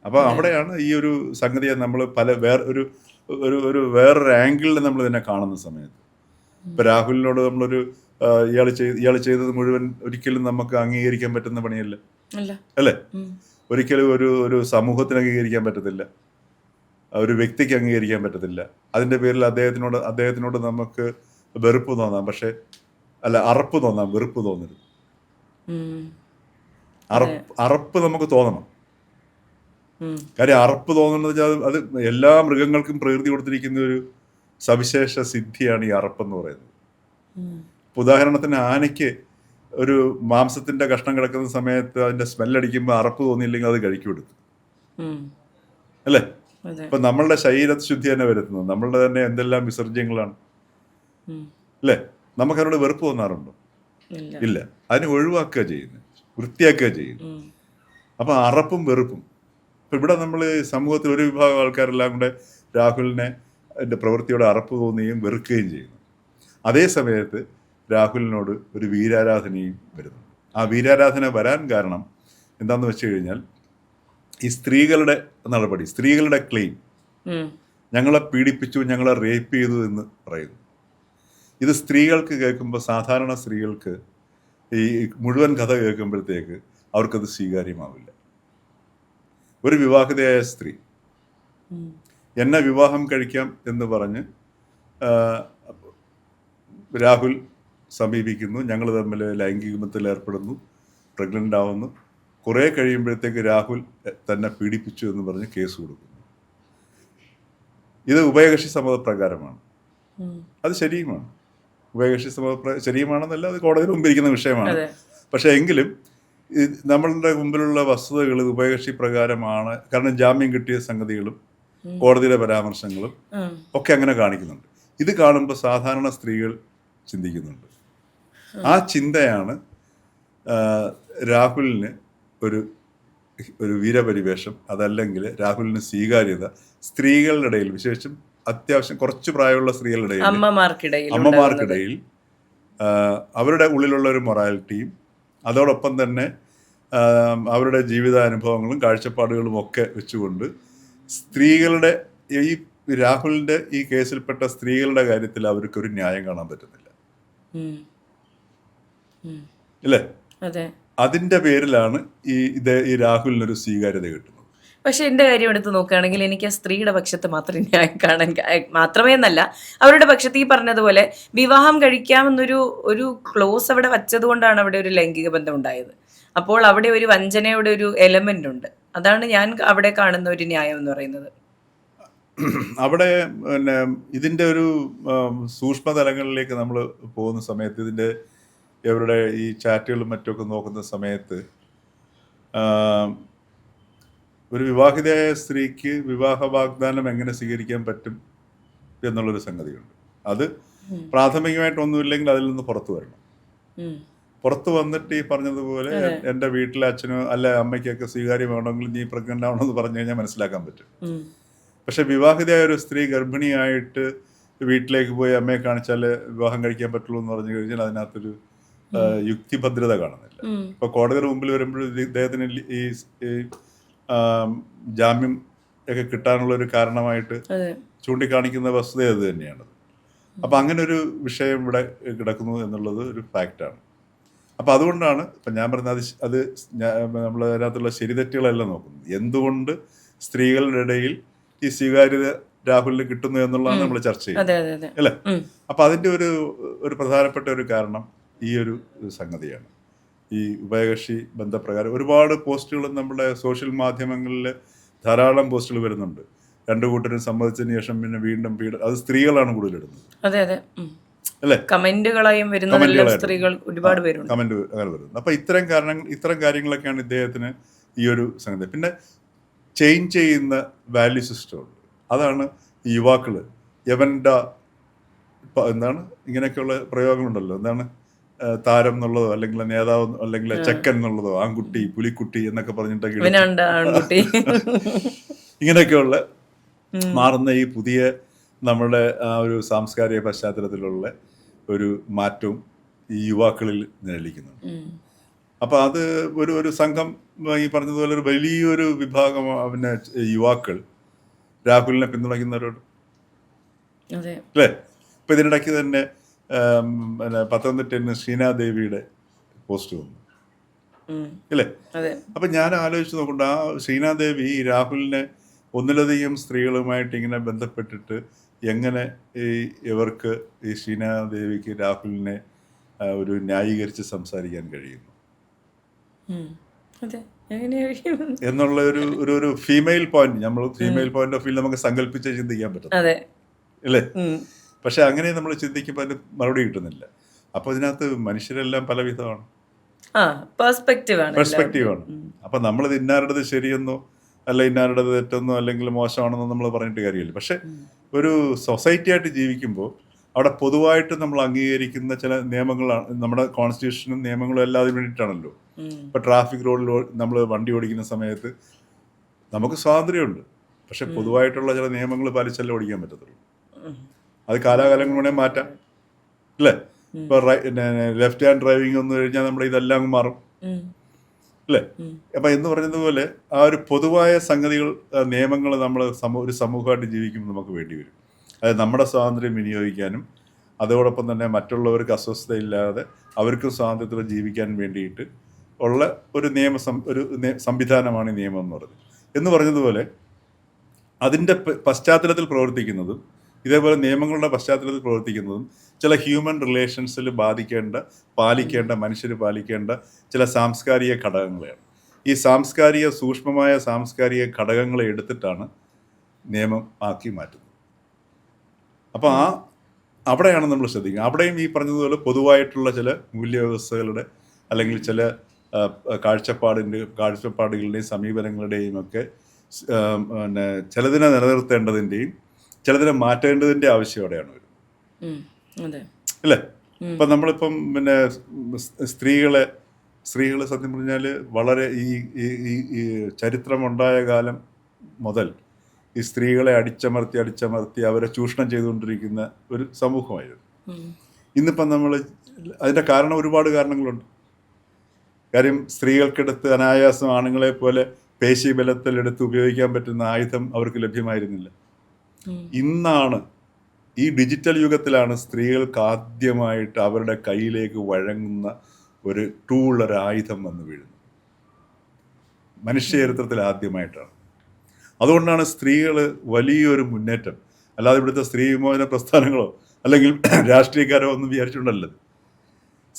അപ്പൊ അവിടെയാണ് ഈ ഒരു സംഗതിയെ നമ്മൾ ഒരു വേറൊരു ആംഗിളിൽ നമ്മൾ ഇതിനെ കാണുന്ന സമയത്ത് ഇപ്പൊ രാഹുലിനോട് നമ്മളൊരു ഇയാൾ ചെയ്തത് മുഴുവൻ ഒരിക്കലും നമുക്ക് അംഗീകരിക്കാൻ പറ്റുന്ന പണിയല്ല, അല്ല. അല്ലേ? ഒരിക്കലും ഒരു സമൂഹത്തിന് അംഗീകരിക്കാൻ പറ്റത്തില്ല, ഒരു വ്യക്തിക്ക് അംഗീകരിക്കാൻ പറ്റത്തില്ല. അതിന്റെ പേരിൽ അദ്ദേഹത്തിനോട് നമുക്ക് വെറുപ്പ് തോന്നാം, പക്ഷെ അറപ്പ് തോന്നാം, വെറുപ്പ് തോന്നരുത്. അറപ്പ് നമുക്ക് തോന്നണം. കാര്യം അറപ്പ് തോന്നുന്നത് വെച്ചാൽ അത് എല്ലാ മൃഗങ്ങൾക്കും പ്രകൃതി കൊടുത്തിരിക്കുന്ന ഒരു സവിശേഷ സിദ്ധിയാണ് ഈ അറപ്പെന്ന് പറയുന്നത്. ഉദാഹരണത്തിന് ആനയ്ക്ക് ഒരു മാംസത്തിന്റെ കഷ്ണം കിടക്കുന്ന സമയത്ത് അതിന്റെ സ്മെല്ലടിക്കുമ്പോൾ അറപ്പ് തോന്നിയില്ലെങ്കിൽ അത് കഴിക്കുമെടുക്കും, അല്ലേ? ഇപ്പൊ നമ്മളുടെ ശരീരശുദ്ധി തന്നെ വരുത്തുന്നത് നമ്മളുടെ തന്നെ എന്തെല്ലാം വിസർജ്യങ്ങളാണ്, അല്ലേ? നമുക്കതിനോട് വെറുപ്പ് തോന്നാറുണ്ടോ? ഇല്ല. അതിനെ ഒഴിവാക്കുക ചെയ്യുന്നത്, വൃത്തിയാക്കുക ചെയ്യുന്നു. അപ്പൊ അറപ്പും വെറുപ്പും ഇപ്പൊ ഇവിടെ നമ്മൾ സമൂഹത്തിൽ ഒരു വിഭാഗം ആൾക്കാരെല്ലാം കൂടെ രാഹുലിനെ എൻ്റെ പ്രവൃത്തിയോട് അറപ്പ് തോന്നുകയും വെറുക്കുകയും ചെയ്യുന്നു. അതേ സമയത്ത് രാഹുലിനോട് ഒരു വീരാരാധനയും വരുന്നു. ആ വീരാരാധന വരാൻ കാരണം എന്താണെന്ന് വെച്ച് കഴിഞ്ഞാൽ ഈ സ്ത്രീകളുടെ നടപടി, സ്ത്രീകളുടെ ക്ലെയിം, ഞങ്ങളെ പീഡിപ്പിച്ചു, ഞങ്ങളെ റേപ്പ് ചെയ്തു എന്ന് പറയുന്നു. ഇത് സ്ത്രീകൾക്ക് കേൾക്കുമ്പോൾ, സാധാരണ സ്ത്രീകൾക്ക് ഈ മുഴുവൻ കഥ കേൾക്കുമ്പോഴത്തേക്ക് അവർക്കത് സ്വീകാര്യമാവില്ല. ഒരു വിവാഹിതയായ സ്ത്രീ എന്നെ വിവാഹം കഴിക്കാം എന്ന് പറഞ്ഞ് രാഹുൽ സമീപിക്കുന്നു, ഞങ്ങൾ തമ്മിൽ ലൈംഗിക ബന്ധത്തിൽ ഏർപ്പെടുന്നു, പ്രഗ്നൻ്റ് ആവുന്നു. കുറേ കഴിയുമ്പോഴത്തേക്ക് രാഹുൽ തന്നെ പീഡിപ്പിച്ചു എന്ന് പറഞ്ഞ് കേസ് കൊടുക്കുന്നു. ഇത് ഉഭയകക്ഷി സമ്മതപ്രകാരമാണ്, അത് ശരിയുമാണ്. ഉഭയകക്ഷി ശരിയുമാണെന്നല്ല, അത് കോടതിയിൽ മുമ്പിരിക്കുന്ന വിഷയമാണ്. പക്ഷെ എങ്കിലും നമ്മളുടെ മുമ്പിലുള്ള വസ്തുതകൾ ഉഭയകക്ഷി പ്രകാരമാണ്. കാരണം ജാമ്യം കിട്ടിയ സംഗതികളും കോടതിയുടെ പരാമർശങ്ങളും ഒക്കെ അങ്ങനെ കാണിക്കുന്നുണ്ട്. ഇത് കാണുമ്പോൾ സാധാരണ സ്ത്രീകൾ ചിന്തിക്കുന്നുണ്ട്. ആ ചിന്തയാണ് രാഹുലിന് ഒരു വീരപരിവേഷം, അതല്ലെങ്കിൽ രാഹുലിന് സ്വീകാര്യത സ്ത്രീകളുടെ ഇടയിൽ, വിശേഷിച്ചും അത്യാവശ്യം കുറച്ച് പ്രായമുള്ള സ്ത്രീകളുടെ അമ്മമാർക്കിടയിൽ അവരുടെ ഉള്ളിലുള്ള ഒരു മൊറാലിറ്റിയും അതോടൊപ്പം തന്നെ അവരുടെ ജീവിതാനുഭവങ്ങളും കാഴ്ചപ്പാടുകളും ഒക്കെ വെച്ചുകൊണ്ട് സ്ത്രീകളുടെ ഈ രാഹുലിന്റെ ഈ കേസിൽപ്പെട്ട സ്ത്രീകളുടെ കാര്യത്തിൽ അവർക്കൊരു ന്യായം കാണാൻ പറ്റുന്നില്ല, അല്ലേ? അതിന്റെ പേരിലാണ് ഈ രാഹുലിനൊരു സ്വീകാര്യത കിട്ടുന്നത്. പക്ഷെ എൻ്റെ കാര്യം എടുത്ത് നോക്കുകയാണെങ്കിൽ എനിക്ക് ആ സ്ത്രീയുടെ പക്ഷത്ത് മാത്രമേ ന്യായം കാണാൻ, മാത്രമേ എന്നല്ല, അവരുടെ പക്ഷത്ത് ഈ പറഞ്ഞതുപോലെ വിവാഹം കഴിക്കാമെന്നൊരു ക്ലോസ് അവിടെ വച്ചത് കൊണ്ടാണ് അവിടെ ഒരു ലൈംഗിക ബന്ധം ഉണ്ടായത്. അപ്പോൾ അവിടെ ഒരു വഞ്ചനയുടെ ഒരു എലമെന്റ് ഉണ്ട്. അതാണ് ഞാൻ അവിടെ കാണുന്ന ഒരു ന്യായം എന്ന് പറയുന്നത്. അവിടെ പിന്നെ ഇതിൻ്റെ ഒരു സൂക്ഷ്മതലങ്ങളിലേക്ക് നമ്മൾ പോകുന്ന സമയത്ത്, ഇതിൻ്റെ ഇവരുടെ ഈ ചാറ്റുകളും മറ്റുമൊക്കെ നോക്കുന്ന സമയത്ത് ഒരു വിവാഹിതയായ സ്ത്രീക്ക് വിവാഹ വാഗ്ദാനം എങ്ങനെ സ്വീകരിക്കാൻ പറ്റും എന്നുള്ളൊരു സംഗതിയുണ്ട്. അത് പ്രാഥമികമായിട്ടൊന്നുമില്ലെങ്കിൽ അതിൽ നിന്ന് പുറത്തു വരണം. പുറത്ത് വന്നിട്ട് ഈ പറഞ്ഞതുപോലെ എൻ്റെ വീട്ടിലെ അച്ഛനോ അല്ല അമ്മയ്ക്കൊക്കെ സ്വീകാര്യമാണെങ്കിൽ നീ പ്രഗ്നൻ്റ് ആവണമെന്ന് പറഞ്ഞു കഴിഞ്ഞാൽ മനസ്സിലാക്കാൻ പറ്റും. പക്ഷെ വിവാഹിതയായ ഒരു സ്ത്രീ ഗർഭിണിയായിട്ട് വീട്ടിലേക്ക് പോയി അമ്മയെ കാണിച്ചാൽ വിവാഹം കഴിക്കാൻ പറ്റുള്ളൂ എന്ന് പറഞ്ഞു കഴിഞ്ഞാൽ അതിനകത്തൊരു യുക്തിഭദ്രത കാണുന്നില്ല. ഇപ്പൊ കോടതിയുടെ മുമ്പിൽ വരുമ്പോൾ ഇദ്ദേഹത്തിന് ഈ ജാമ്യം ഒക്കെ കിട്ടാനുള്ള ഒരു കാരണമായിട്ട് ചൂണ്ടിക്കാണിക്കുന്ന വസ്തുത അത് തന്നെയാണ്. അപ്പൊ അങ്ങനെ ഒരു വിഷയം ഇവിടെ കിടക്കുന്നു എന്നുള്ളത് ഒരു ഫാക്റ്റാണ്. അപ്പൊ അതുകൊണ്ടാണ് ഇപ്പൊ ഞാൻ പറഞ്ഞത് അത് നമ്മൾ അതിനകത്തുള്ള ശരിതെറ്റുകളെല്ലാം നോക്കുന്നത്. എന്തുകൊണ്ട് സ്ത്രീകളുടെ ഇടയിൽ ഈ സ്വീകാര്യത രാഹുലിന് കിട്ടുന്നു എന്നുള്ളതാണ് നമ്മൾ ചർച്ച ചെയ്യുന്നത്, അല്ലേ? അപ്പൊ അതിന്റെ ഒരു പ്രധാനപ്പെട്ട ഒരു കാരണം ഈ ഒരു സംഗതിയാണ്. ഈ ഉഭയകക്ഷി ബന്ധപ്രകാരം ഒരുപാട് പോസ്റ്റുകൾ നമ്മുടെ സോഷ്യൽ മാധ്യമങ്ങളിൽ ധാരാളം പോസ്റ്റുകൾ വരുന്നുണ്ട്. രണ്ടു കൂട്ടരും സമ്മതിച്ചതിന് ശേഷം പിന്നെ വീണ്ടും അത് സ്ത്രീകളാണ് കൂടുതലിടുന്നത്, അല്ലേ? കമന്റുകളായും സ്ത്രീകൾ ഒരുപാട് പേരുണ്ട്, കമന്റ് അങ്ങനെ വരുന്നത്. അപ്പൊ ഇത്തരം കാര്യങ്ങളൊക്കെയാണ് ഇദ്ദേഹത്തിന് ഈ ഒരു സംഗതി. പിന്നെ ചേഞ്ച് ചെയ്യുന്ന വാല്യൂ സിസ്റ്റം ഉണ്ട്. അതാണ് ഈ യുവാക്കള് യവൻ്റെ എന്താണ് ഇങ്ങനെയൊക്കെയുള്ള പ്രയോഗങ്ങളുണ്ടല്ലോ, എന്താണ് താരം എന്നുള്ളതോ അല്ലെങ്കിൽ നേതാവ് അല്ലെങ്കിൽ ചെക്കൻ എന്നുള്ളതോ ആൺകുട്ടി പുലിക്കുട്ടി എന്നൊക്കെ പറഞ്ഞിട്ടൊക്കെ ഇങ്ങനെയൊക്കെയുള്ള മാറുന്ന ഈ പുതിയ നമ്മുടെ ആ ഒരു സാംസ്കാരിക പശ്ചാത്തലത്തിലുള്ള ഒരു മാറ്റവും ഈ യുവാക്കളിൽ നിലനിൽക്കുന്നുണ്ട്. അപ്പൊ അത് ഒരു സംഘം ഈ പറഞ്ഞതുപോലെ ഒരു വലിയൊരു വിഭാഗം പിന്നെ യുവാക്കൾ രാഹുലിനെ പിന്തുണയ്ക്കുന്നവരോട് അതെ. അല്ലേ? ഇപ്പം ഇതിനിടയ്ക്ക് തന്നെ പിന്നെ പത്തനംതിട്ടയിൽ നിന്ന് ശ്രീനാദേവിയുടെ പോസ്റ്റ് വന്നു ഉം. അല്ലേ? അതെ. അപ്പം ഞാൻ ആലോചിച്ച് നോക്കുന്നുണ്ട്, ആ ശ്രീനാദേവി ഈ രാഹുലിനെ ഒന്നിലധികം സ്ത്രീകളുമായിട്ട് ഇങ്ങനെ ബന്ധപ്പെട്ടിട്ട് എങ്ങനെ ഈ ഇവർക്ക് ഈ ശ്രീനാദേവിക്ക് രാഹുലിനെ ഒരു ന്യായീകരിച്ച് സംസാരിക്കാൻ കഴിയുന്നു ഉം. അതെ. എങ്ങനെയായിരിക്കും? എന്നുള്ള ഒരു ഒരു ഒരു ഫീമെയിൽ പോയിന്റ്, നമ്മൾ ഫീമെയിൽ പോയിന്റ് ഓഫ് വ്യൂ നമുക്ക് സങ്കല്പിച്ച് ചിന്തിക്കാൻ പറ്റും അതെ. അല്ലേ? ഉം. പക്ഷെ അങ്ങനെ നമ്മൾ ചിന്തിക്കുമ്പോൾ അതിന് മറുപടി കിട്ടുന്നില്ല. അപ്പോൾ ഇതിനകത്ത് മനുഷ്യരെല്ലാം പലവിധമാണ്, ആ പെർസ്പെക്റ്റീവ് ആണ് പെർസ്പെക്റ്റീവാണ്. അപ്പം നമ്മളിത് ഇന്നാരുടേത് ശരിയെന്നോ അല്ല ഇന്നാരുടേത് തെറ്റെന്നോ അല്ലെങ്കിൽ മോശമാണെന്നോ നമ്മൾ പറഞ്ഞിട്ട് കാര്യമില്ല. പക്ഷെ ഒരു സൊസൈറ്റി ആയിട്ട് ജീവിക്കുമ്പോൾ അവിടെ പൊതുവായിട്ട് നമ്മൾ അംഗീകരിക്കുന്ന ചില നിയമങ്ങളാണ്, നമ്മുടെ കോൺസ്റ്റിറ്റ്യൂഷനും നിയമങ്ങളും എല്ലാം അതിന് വേണ്ടിയിട്ടാണല്ലോ. ഇപ്പം ട്രാഫിക് റോഡിൽ നമ്മൾ വണ്ടി ഓടിക്കുന്ന സമയത്ത് നമുക്ക് സ്വാതന്ത്ര്യമുണ്ട്, പക്ഷെ പൊതുവായിട്ടുള്ള ചില നിയമങ്ങൾ പാലിച്ചല്ലേ ഓടിക്കാൻ പറ്റത്തുള്ളൂ. അത് കാലാകാലങ്ങൾ വേണേൽ മാറ്റാം അല്ലേ? ഇപ്പൊ ലെഫ്റ്റ് ഹാൻഡ് ഡ്രൈവിംഗ് വന്നു കഴിഞ്ഞാൽ നമ്മുടെ ഇതെല്ലാം അങ്ങ് മാറും അല്ലേ? അപ്പൊ എന്ന് പറഞ്ഞതുപോലെ ആ ഒരു പൊതുവായ സംഗതികൾ, നിയമങ്ങൾ നമ്മൾ ഒരു സമൂഹമായിട്ട് ജീവിക്കുമ്പോൾ നമുക്ക് വേണ്ടി വരും. അതായത് നമ്മുടെ സ്വാതന്ത്ര്യം വിനിയോഗിക്കാനും അതോടൊപ്പം തന്നെ മറ്റുള്ളവർക്ക് അസ്വസ്ഥതയില്ലാതെ അവർക്കും സ്വാതന്ത്ര്യത്തിൽ ജീവിക്കാൻ വേണ്ടിയിട്ട് ഉള്ള ഒരു സംവിധാനമാണ് ഈ നിയമം എന്ന് പറഞ്ഞതുപോലെ അതിൻ്റെ പശ്ചാത്തലത്തിൽ പ്രവർത്തിക്കുന്നതും ഇതേപോലെ നിയമങ്ങളുടെ പശ്ചാത്തലത്തിൽ പ്രവർത്തിക്കുന്നതും ചില ഹ്യൂമൻ റിലേഷൻസിൽ പാലിക്കേണ്ട മനുഷ്യർ പാലിക്കേണ്ട ചില സാംസ്കാരിക ഘടകങ്ങളെയാണ്. ഈ സൂക്ഷ്മമായ സാംസ്കാരിക ഘടകങ്ങളെ എടുത്തിട്ടാണ് നിയമം ആക്കി മാറ്റുന്നത്. അപ്പോൾ അവിടെയാണ് നമ്മൾ ശ്രദ്ധിക്കുന്നത്. അവിടെയും ഈ പറഞ്ഞതുപോലെ പൊതുവായിട്ടുള്ള ചില മൂല്യവ്യവസ്ഥകളുടെ അല്ലെങ്കിൽ ചില കാഴ്ചപ്പാടുകളുടെയും സമീപനങ്ങളുടെയും ഒക്കെ പിന്നെ ചിലതിനെ നിലനിർത്തേണ്ടതിൻ്റെയും ചിലതിനെ മാറ്റേണ്ടതിൻ്റെ ആവശ്യം അവിടെയാണ് വരുന്നത് അല്ലേ? ഇപ്പം നമ്മളിപ്പം പിന്നെ സ്ത്രീകളെ സത്യം പറഞ്ഞാൽ വളരെ ഈ ചരിത്രമുണ്ടായ കാലം മുതൽ ഈ സ്ത്രീകളെ അടിച്ചമർത്തി അവരെ ചൂഷണം ചെയ്തുകൊണ്ടിരിക്കുന്ന ഒരു സമൂഹമായിരുന്നു. ഇന്നിപ്പം നമ്മൾ അതിൻ്റെ കാരണം ഒരുപാട് കാരണങ്ങളുണ്ട്. കാര്യം സ്ത്രീകൾക്കെടുത്ത് അനായാസം ആണുങ്ങളെ പോലെ പേശീബലത്തിൽ എടുത്ത് ഉപയോഗിക്കാൻ പറ്റുന്ന ആയുധം അവർക്ക് ലഭ്യമായിരുന്നില്ല. ഇന്നാണ്, ഈ ഡിജിറ്റൽ യുഗത്തിലാണ് സ്ത്രീകൾക്ക് ആദ്യമായിട്ട് അവരുടെ കയ്യിലേക്ക് വഴങ്ങുന്ന ഒരു ടൂൾ, ഒരു ആയുധം വന്ന് വീഴുന്നത്. മനുഷ്യ ചരിത്രത്തിൽ ആദ്യമായിട്ടാണ്. അതുകൊണ്ടാണ് സ്ത്രീകൾ വലിയൊരു മുന്നേറ്റം, അല്ലാതെ ഇവിടുത്തെ സ്ത്രീ വിമോചന പ്രസ്ഥാനങ്ങളോ അല്ലെങ്കിൽ രാഷ്ട്രീയക്കാരോ ഒന്നും വിചാരിച്ചുകൊണ്ടല്ലത്.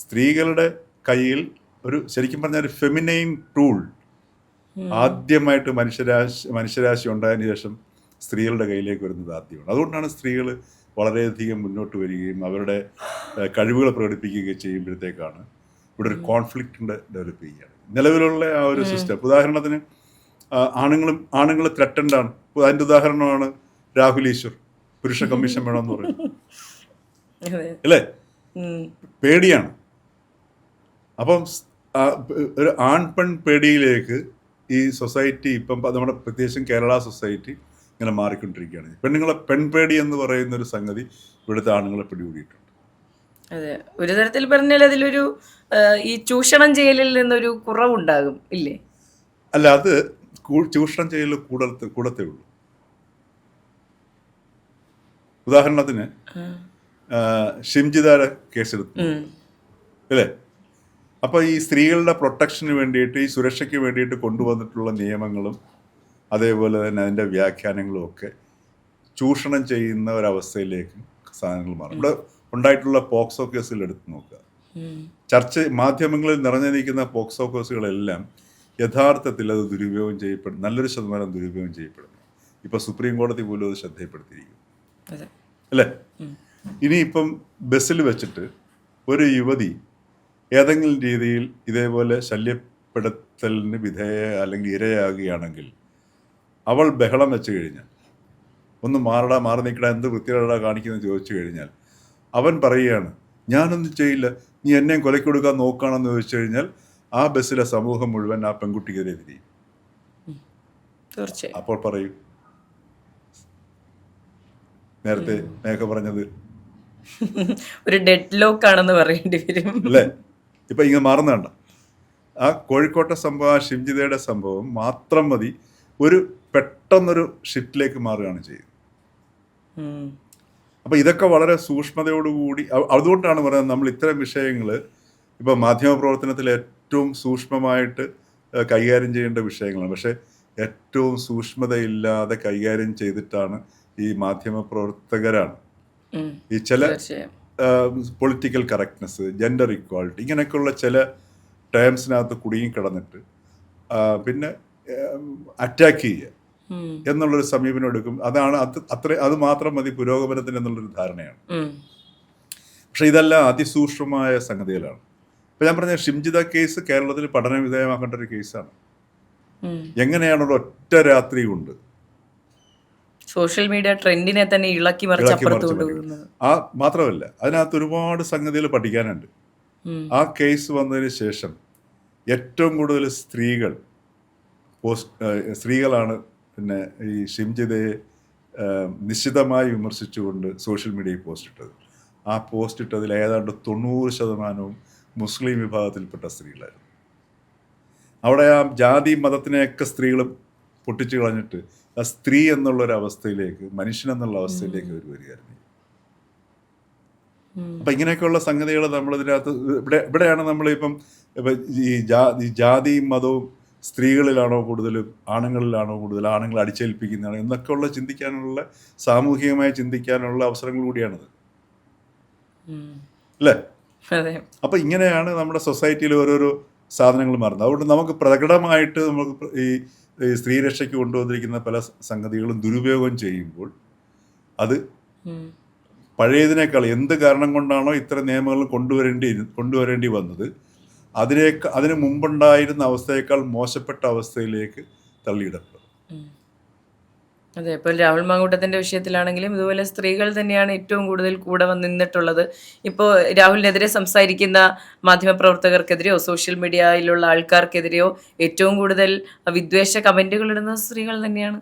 സ്ത്രീകളുടെ കയ്യിൽ ഒരു ശരിക്കും പറഞ്ഞാൽ ഒരു ഫെമിനൈൻ ടൂൾ ആദ്യമായിട്ട് മനുഷ്യരാശി ഉണ്ടായതിനു ശേഷം സ്ത്രീകളുടെ കയ്യിലേക്ക് വരുന്നത് ആദ്യമാണ്. അതുകൊണ്ടാണ് സ്ത്രീകൾ വളരെയധികം മുന്നോട്ട് വരികയും അവരുടെ കഴിവുകൾ പ്രകടിപ്പിക്കുകയും ചെയ്യുമ്പോഴത്തേക്കാണ് ഇവിടെ ഒരു കോൺഫ്ലിക്റ്റ് ഡെവലപ്പ് ചെയ്യുകയാണ്. നിലവിലുള്ള ആ ഒരു സിസ്റ്റം, ഉദാഹരണത്തിന് ആണുങ്ങൾ ത്രട്ടൻഡ് ആണ്. അതിൻ്റെ ഉദാഹരണമാണ് രാഹുൽ ഈശ്വർ, പുരുഷ കമ്മീഷൻ വേണമെന്ന് പറയുന്നത് അല്ലേ? പേടിയാണ്. അപ്പം ഒരു ആൺപെൺ പേടിയിലേക്ക് ഈ സൊസൈറ്റി ഇപ്പം നമ്മുടെ പ്രത്യേകിച്ചും കേരള സൊസൈറ്റി ഇങ്ങനെ മാറിക്കൊണ്ടിരിക്കുകയാണ്. പെണ്ണുങ്ങളെ പെൺപേടി എന്ന് പറയുന്ന ഒരു സംഗതി ഇവിടുത്തെ ആണുങ്ങളെ പിടികൂടിയിട്ടുണ്ട്. അതെ, ഒരു തരത്തിൽ പറഞ്ഞാൽ അതിലൊരു ഈ ചൂഷണം ചെയ്യലിൽ നിന്നൊരു കുറവുണ്ടാകും ഇല്ലേ? അല്ല, അത് ചൂഷണം ചെയ്യൽ കൂടത്തേ ഉള്ളൂ. ഉദാഹരണത്തിന് ഷിംജിതാര കേസെടുത്തു അല്ലേ? അപ്പോൾ ഈ സ്ത്രീകളുടെ പ്രൊട്ടക്ഷന് വേണ്ടിയിട്ട്, ഈ സുരക്ഷയ്ക്ക് വേണ്ടിയിട്ട് കൊണ്ടുവന്നിട്ടുള്ള നിയമങ്ങളും അതേപോലെ തന്നെ അതിൻ്റെ വ്യാഖ്യാനങ്ങളും ഒക്കെ ചൂഷണം ചെയ്യുന്ന ഒരവസ്ഥയിലേക്ക് സാധനങ്ങൾ മാറും. ഇവിടെ ഉണ്ടായിട്ടുള്ള പോക്സോ കേസുകൾ എടുത്ത് നോക്കുക. മാധ്യമങ്ങളിൽ നിറഞ്ഞു നിൽക്കുന്ന പോക്സോ കേസുകളെല്ലാം യഥാർത്ഥത്തിൽ അത് ദുരുപയോഗം ചെയ്യപ്പെടും, നല്ലൊരു ശതമാനം ദുരുപയോഗം ചെയ്യപ്പെടുന്നു. ഇപ്പോൾ സുപ്രീം കോടതി പോലും അത് ശ്രദ്ധയിൽപ്പെടുത്തിയിരിക്കും അല്ലേ? ഇനിയിപ്പം ബസ്സിൽ വെച്ചിട്ട് ഒരു യുവതി ഏതെങ്കിലും രീതിയിൽ ഇതേപോലെ ശല്യപ്പെടുത്തലിന് അല്ലെങ്കിൽ ഇരയാകുകയാണെങ്കിൽ അവൾ ബഹളം വെച്ച് കഴിഞ്ഞാൽ, ഒന്ന് മാറി നിൽക്കടാ, എന്ത് വൃത്തികേടാ കാണിക്കുന്നത് ചോദിച്ചു കഴിഞ്ഞാൽ അവൻ പറയുകയാണ് ഞാനൊന്നും ചെയ്യില്ല, നീ എന്നെയും കൊലയ്ക്ക് കൊടുക്കാൻ നോക്കുകയാണെന്ന് ചോദിച്ചു കഴിഞ്ഞാൽ ആ ബസ്സിലെ സമൂഹം മുഴുവൻ ആ പെൺകുട്ടിക്കെതിരെ തിരിയും. അപ്പോൾ പറയൂ, നേരത്തെ മേഘ പറഞ്ഞത് ഒരു ഡെഡ് ലോക്ക് ആണെന്ന് പറയേണ്ടി വരും അല്ലേ? ഇപ്പം ഇങ്ങനെ മാറുന്നണ്ട. ആ കോഴിക്കോട്ടെ സംഭവം, ആ ഷിംജിതയുടെ സംഭവം മാത്രം മതി ഒരു പെട്ടെന്നൊരു ഷിഫ്റ്റിലേക്ക് മാറുകയാണ് ചെയ്യുന്നത്. അപ്പോൾ ഇതൊക്കെ വളരെ സൂക്ഷ്മതയോടുകൂടി അതുകൊണ്ടാണ് പറയുന്നത് നമ്മൾ ഇത്തരം വിഷയങ്ങൾ ഇപ്പോൾ മാധ്യമപ്രവർത്തനത്തിൽ ഏറ്റവും സൂക്ഷ്മമായിട്ട് കൈകാര്യം ചെയ്യേണ്ട വിഷയങ്ങളാണ്. പക്ഷേ ഏറ്റവും സൂക്ഷ്മതയില്ലാതെ കൈകാര്യം ചെയ്തിട്ടാണ് ഈ മാധ്യമപ്രവർത്തകരാണ് ഈ ചില പൊളിറ്റിക്കൽ കറക്റ്റ്നെസ്, ജെൻഡർ ഇക്വാളിറ്റി, ഇങ്ങനെയൊക്കെയുള്ള ചില ടേംസിനകത്ത് കുടുങ്ങിക്കിടന്നിട്ട് പിന്നെ അറ്റാക്ക് ചെയ്യുക എന്നുള്ളൊരു സമീപനം എടുക്കും. അതാണ് അത് മാത്രം മതി പുരോഗമനത്തിന് എന്നുള്ളൊരു ധാരണയാണ്. പക്ഷെ ഇതെല്ലാം അതിസൂക്ഷ്മമായ സംഗതികളാണ്. ഇപ്പം ഞാൻ പറഞ്ഞ ഷിംജിത കേസ് കേരളത്തിൽ പഠന വിധേയമാക്കേണ്ട ഒരു കേസാണ്. എങ്ങനെയാണ് ഒറ്റ രാത്രി കൊണ്ട് സോഷ്യൽ മീഡിയ ട്രെൻഡിനെ തന്നെ ഇളക്കി മറിച്ച് മാത്രമല്ല അതിനകത്ത് ഒരുപാട് സംഗതികൾ പഠിക്കാനുണ്ട്. ആ കേസ് വന്നതിന് ശേഷം ഏറ്റവും കൂടുതൽ സ്ത്രീകളാണ് പിന്നെ ഈ ഷിംജിതയെ നിശ്ചിതമായി വിമർശിച്ചുകൊണ്ട് സോഷ്യൽ മീഡിയയിൽ പോസ്റ്റ് ഇട്ടത്. ആ പോസ്റ്റ് ഇട്ടതിൽ ഏതാണ്ട് 90% മുസ്ലിം വിഭാഗത്തിൽപ്പെട്ട സ്ത്രീകളായിരുന്നു. അവിടെ ആ ജാതി മതത്തിനെയൊക്കെ സ്ത്രീകൾ പൊട്ടിച്ചു കളഞ്ഞിട്ട് ആ സ്ത്രീ എന്നുള്ളൊരവസ്ഥയിലേക്ക്, മനുഷ്യൻ എന്നുള്ള അവസ്ഥയിലേക്ക് അവർ വരികയായിരുന്നു. അപ്പം ഇങ്ങനെയൊക്കെയുള്ള സംഗതികൾ നമ്മളിതിനകത്ത് ഇവിടെയാണ് നമ്മളിപ്പം ഈ ജാതിയും മതവും സ്ത്രീകളിലാണോ കൂടുതലും ആണുങ്ങളിലാണോ കൂടുതൽ, ആണുങ്ങൾ അടിച്ചേൽപ്പിക്കുന്നതാണ് എന്നൊക്കെയുള്ള ചിന്തിക്കാനുള്ള, സാമൂഹികമായി ചിന്തിക്കാനുള്ള അവസരങ്ങൾ കൂടിയാണിത്, അല്ലേ? അപ്പം ഇങ്ങനെയാണ് നമ്മുടെ സൊസൈറ്റിയിൽ ഓരോരോ സാധനങ്ങൾ മാറുന്നത്. അതുകൊണ്ട് നമുക്ക് പ്രകടമായിട്ട് നമുക്ക് ഈ സ്ത്രീരക്ഷയ്ക്ക് കൊണ്ടുവന്നിരിക്കുന്ന പല സംഗതികളും ദുരുപയോഗം ചെയ്യുമ്പോൾ അത് പഴയതിനേക്കാൾ എന്ത് കാരണം കൊണ്ടാണോ ഇത്തരം നിയമങ്ങൾ കൊണ്ടുവരേണ്ടി വന്നത് അതിന് മുമ്പുണ്ടായിരുന്ന അവസ്ഥയേക്കാൾ മോശപ്പെട്ട അവസ്ഥയിലേക്ക് തള്ളിയിടപ്പെടും. അതെ, ഇപ്പോൾ രാഹുൽ മാങ്കൂട്ടത്തിന്റെ വിഷയത്തിലാണെങ്കിലും ഇതുപോലെ സ്ത്രീകൾ തന്നെയാണ് ഏറ്റവും കൂടുതൽ കൂടെ നിന്നിട്ടുള്ളത്. ഇപ്പോൾ രാഹുലിനെതിരെ സംസാരിക്കുന്ന മാധ്യമപ്രവർത്തകർക്കെതിരെയോ സോഷ്യൽ മീഡിയയിലുള്ള ആൾക്കാർക്കെതിരെയോ ഏറ്റവും കൂടുതൽ വിദ്വേഷ കമന്റുകൾ ഇടുന്ന സ്ത്രീകൾ തന്നെയാണ്.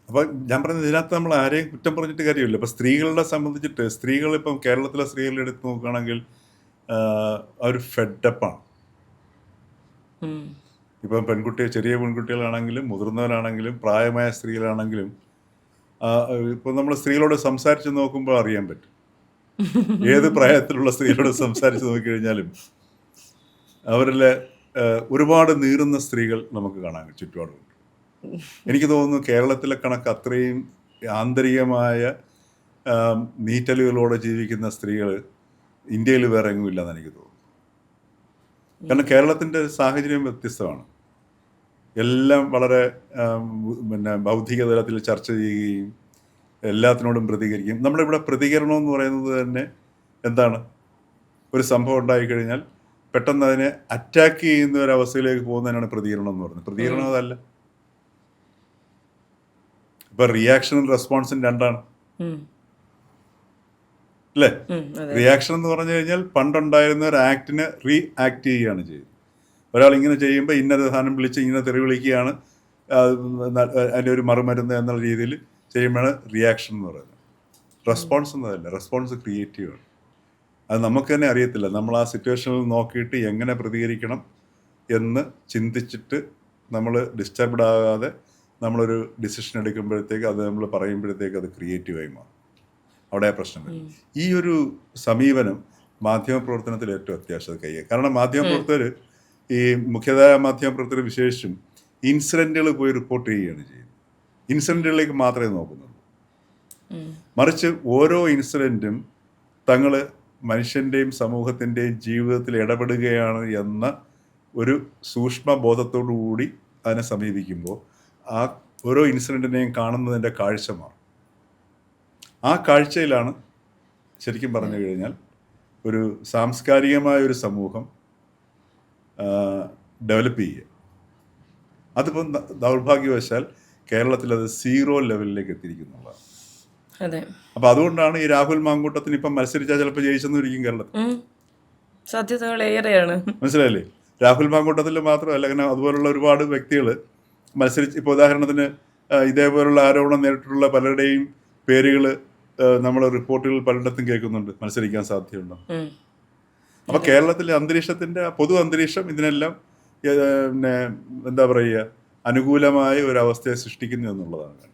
അപ്പോൾ ഞാൻ പറഞ്ഞത് ഇതിനകത്ത് നമ്മൾ ആരെയും കുറ്റം പറഞ്ഞിട്ട് കാര്യമില്ല. ഇപ്പം സ്ത്രീകളെ സംബന്ധിച്ചിട്ട് സ്ത്രീകൾ ഇപ്പം കേരളത്തിലെ സ്ത്രീകളെ എടുത്ത് നോക്കുകയാണെങ്കിൽ അവർ ഫെഡപ്പാണ്. ഇപ്പം ചെറിയ പെൺകുട്ടികളാണെങ്കിലും മുതിർന്നവരാണെങ്കിലും പ്രായമായ സ്ത്രീകളാണെങ്കിലും ഇപ്പം നമ്മൾ സ്ത്രീകളോട് സംസാരിച്ച് നോക്കുമ്പോൾ അറിയാൻ പറ്റും. ഏത് പ്രായത്തിലുള്ള സ്ത്രീകളോട് സംസാരിച്ച് നോക്കിക്കഴിഞ്ഞാലും അവരിലെ ഒരുപാട് നീറുന്ന സ്ത്രീകൾ നമുക്ക് കാണാൻ ചുറ്റുപാടുണ്ട്. എനിക്ക് തോന്നുന്നു കേരളത്തിലെ കണക്ക് അത്രയും ആന്തരികമായ നീറ്റലുകളോടെ ജീവിക്കുന്ന സ്ത്രീകൾ ഇന്ത്യയിൽ വേറെ എങ്ങും ഇല്ലെന്ന് എനിക്ക് തോന്നുന്നു. കാരണം കേരളത്തിൻ്റെ സാഹചര്യം വ്യത്യസ്തമാണ്. എല്ലാം വളരെ പിന്നെ ബൗദ്ധിക തലത്തിൽ ചർച്ച ചെയ്യുകയും എല്ലാത്തിനോടും പ്രതികരിക്കും. നമ്മളിവിടെ പ്രതികരണം എന്ന് പറയുന്നത് തന്നെ എന്താണ്? ഒരു സംഭവം ഉണ്ടായിക്കഴിഞ്ഞാൽ പെട്ടെന്ന് അതിനെ അറ്റാക്ക് ചെയ്യുന്ന ഒരു അവസ്ഥയിലേക്ക് പോകുന്നതിനാണ് പ്രതികരണം എന്ന് പറയുന്നത്. പ്രതികരണം അതല്ല. ഇപ്പൊ റിയാക്ഷനും റെസ്പോൺസും രണ്ടാണ്, അല്ലേ? റിയാക്ഷൻ എന്ന് പറഞ്ഞു കഴിഞ്ഞാൽ പണ്ടുണ്ടായിരുന്ന ഒരു ആക്ടിനെ റീ ആക്ട് ചെയ്യുകയാണ് ചെയ്യുന്നത്. ഒരാൾ ഇങ്ങനെ ചെയ്യുമ്പോൾ ഇന്നൊരു സാധനം വിളിച്ച് ഇങ്ങനെ തെറി വിളിക്കുകയാണ്, അതിൻ്റെ ഒരു മറുമരുന്ന് എന്നുള്ള രീതിയിൽ ചെയ്യുമ്പോഴാണ് റിയാക്ഷൻ എന്ന് പറയുന്നത്. റെസ്പോൺസ് എന്നതല്ല, റെസ്പോൺസ് ക്രിയേറ്റീവാണ്. അത് നമുക്ക് തന്നെ അറിയത്തില്ല. നമ്മൾ ആ സിറ്റുവേഷനിൽ നോക്കിയിട്ട് എങ്ങനെ പ്രതികരിക്കണം എന്ന് ചിന്തിച്ചിട്ട് നമ്മൾ ഡിസ്റ്റർബ്ഡ് ആകാതെ നമ്മളൊരു ഡിസിഷൻ എടുക്കുമ്പോഴത്തേക്ക് അത് നമ്മൾ പറയുമ്പോഴത്തേക്ക് അത് ക്രിയേറ്റീവായി മാറും. അവിടെ പ്രശ്നം വരും. ഈ ഒരു സമീപനം മാധ്യമപ്രവർത്തനത്തിൽ ഏറ്റവും അത്യാവശ്യം കൈകാര്യം. കാരണം മാധ്യമപ്രവർത്തകർ, ഈ മുഖ്യധാര മാധ്യമപ്രവർത്തകർ വിശേഷിച്ചും ഇൻസിഡൻറ്റുകൾ പോയി റിപ്പോർട്ട് ചെയ്യുകയാണ് ചെയ്യുന്നത്. ഇൻസിഡൻറ്റുകളിലേക്ക് മാത്രമേ നോക്കുന്നുള്ളൂ. മറിച്ച് ഓരോ ഇൻസിഡൻറ്റും തങ്ങൾ മനുഷ്യൻ്റെയും സമൂഹത്തിൻ്റെയും ജീവിതത്തിൽ ഇടപെടുകയാണ് എന്ന ഒരു സൂക്ഷ്മ ബോധത്തോടു കൂടി അതിനെ സമീപിക്കുമ്പോൾ ആ ഓരോ ഇൻസിഡൻറ്റിനെയും കാണുന്നതിൻ്റെ കാഴ്ച മാറും. ആ കാഴ്ചയിലാണ് ശരിക്കും പറഞ്ഞു കഴിഞ്ഞാൽ ഒരു സാംസ്കാരികമായ ഒരു സമൂഹം ഡെവലപ്പ് ചെയ്യുക. അതിപ്പം ദൗർഭാഗ്യവശാൽ കേരളത്തിൽ അത് 0 ലെവലിലേക്ക് എത്തിയിരിക്കുന്നുള്ളതാണ്. അപ്പം അതുകൊണ്ടാണ് ഈ രാഹുൽ മാങ്കൂട്ടത്തിന് ഇപ്പം മത്സരിച്ചാൽ ചിലപ്പോൾ ജയിച്ചെന്നിരിക്കും കേരളത്തിൽ. സാധ്യതകൾ ഏറെയാണ്. മനസ്സിലായില്ലേ? രാഹുൽ മാങ്കൂട്ടത്തിൽ മാത്രമല്ല, അങ്ങനെ അതുപോലുള്ള ഒരുപാട് വ്യക്തികൾ മത്സരിച്ച്, ഇപ്പോൾ ഉദാഹരണത്തിന് ഇതേപോലുള്ള ആരോപണം നേരിട്ടുള്ള പലരുടെയും പേരുകൾ നമ്മൾ റിപ്പോർട്ടുകൾ പലയിടത്തും കേൾക്കുന്നുണ്ട്. മത്സരിക്കാൻ സാധ്യതയുണ്ടോ? അപ്പോൾ കേരളത്തിലെ അന്തരീക്ഷത്തിൻ്റെ പൊതു അന്തരീക്ഷം ഇതിനെല്ലാം പിന്നെ എന്താ പറയുക, അനുകൂലമായ ഒരു അവസ്ഥയെ സൃഷ്ടിക്കുന്നു എന്നുള്ളതാണ്.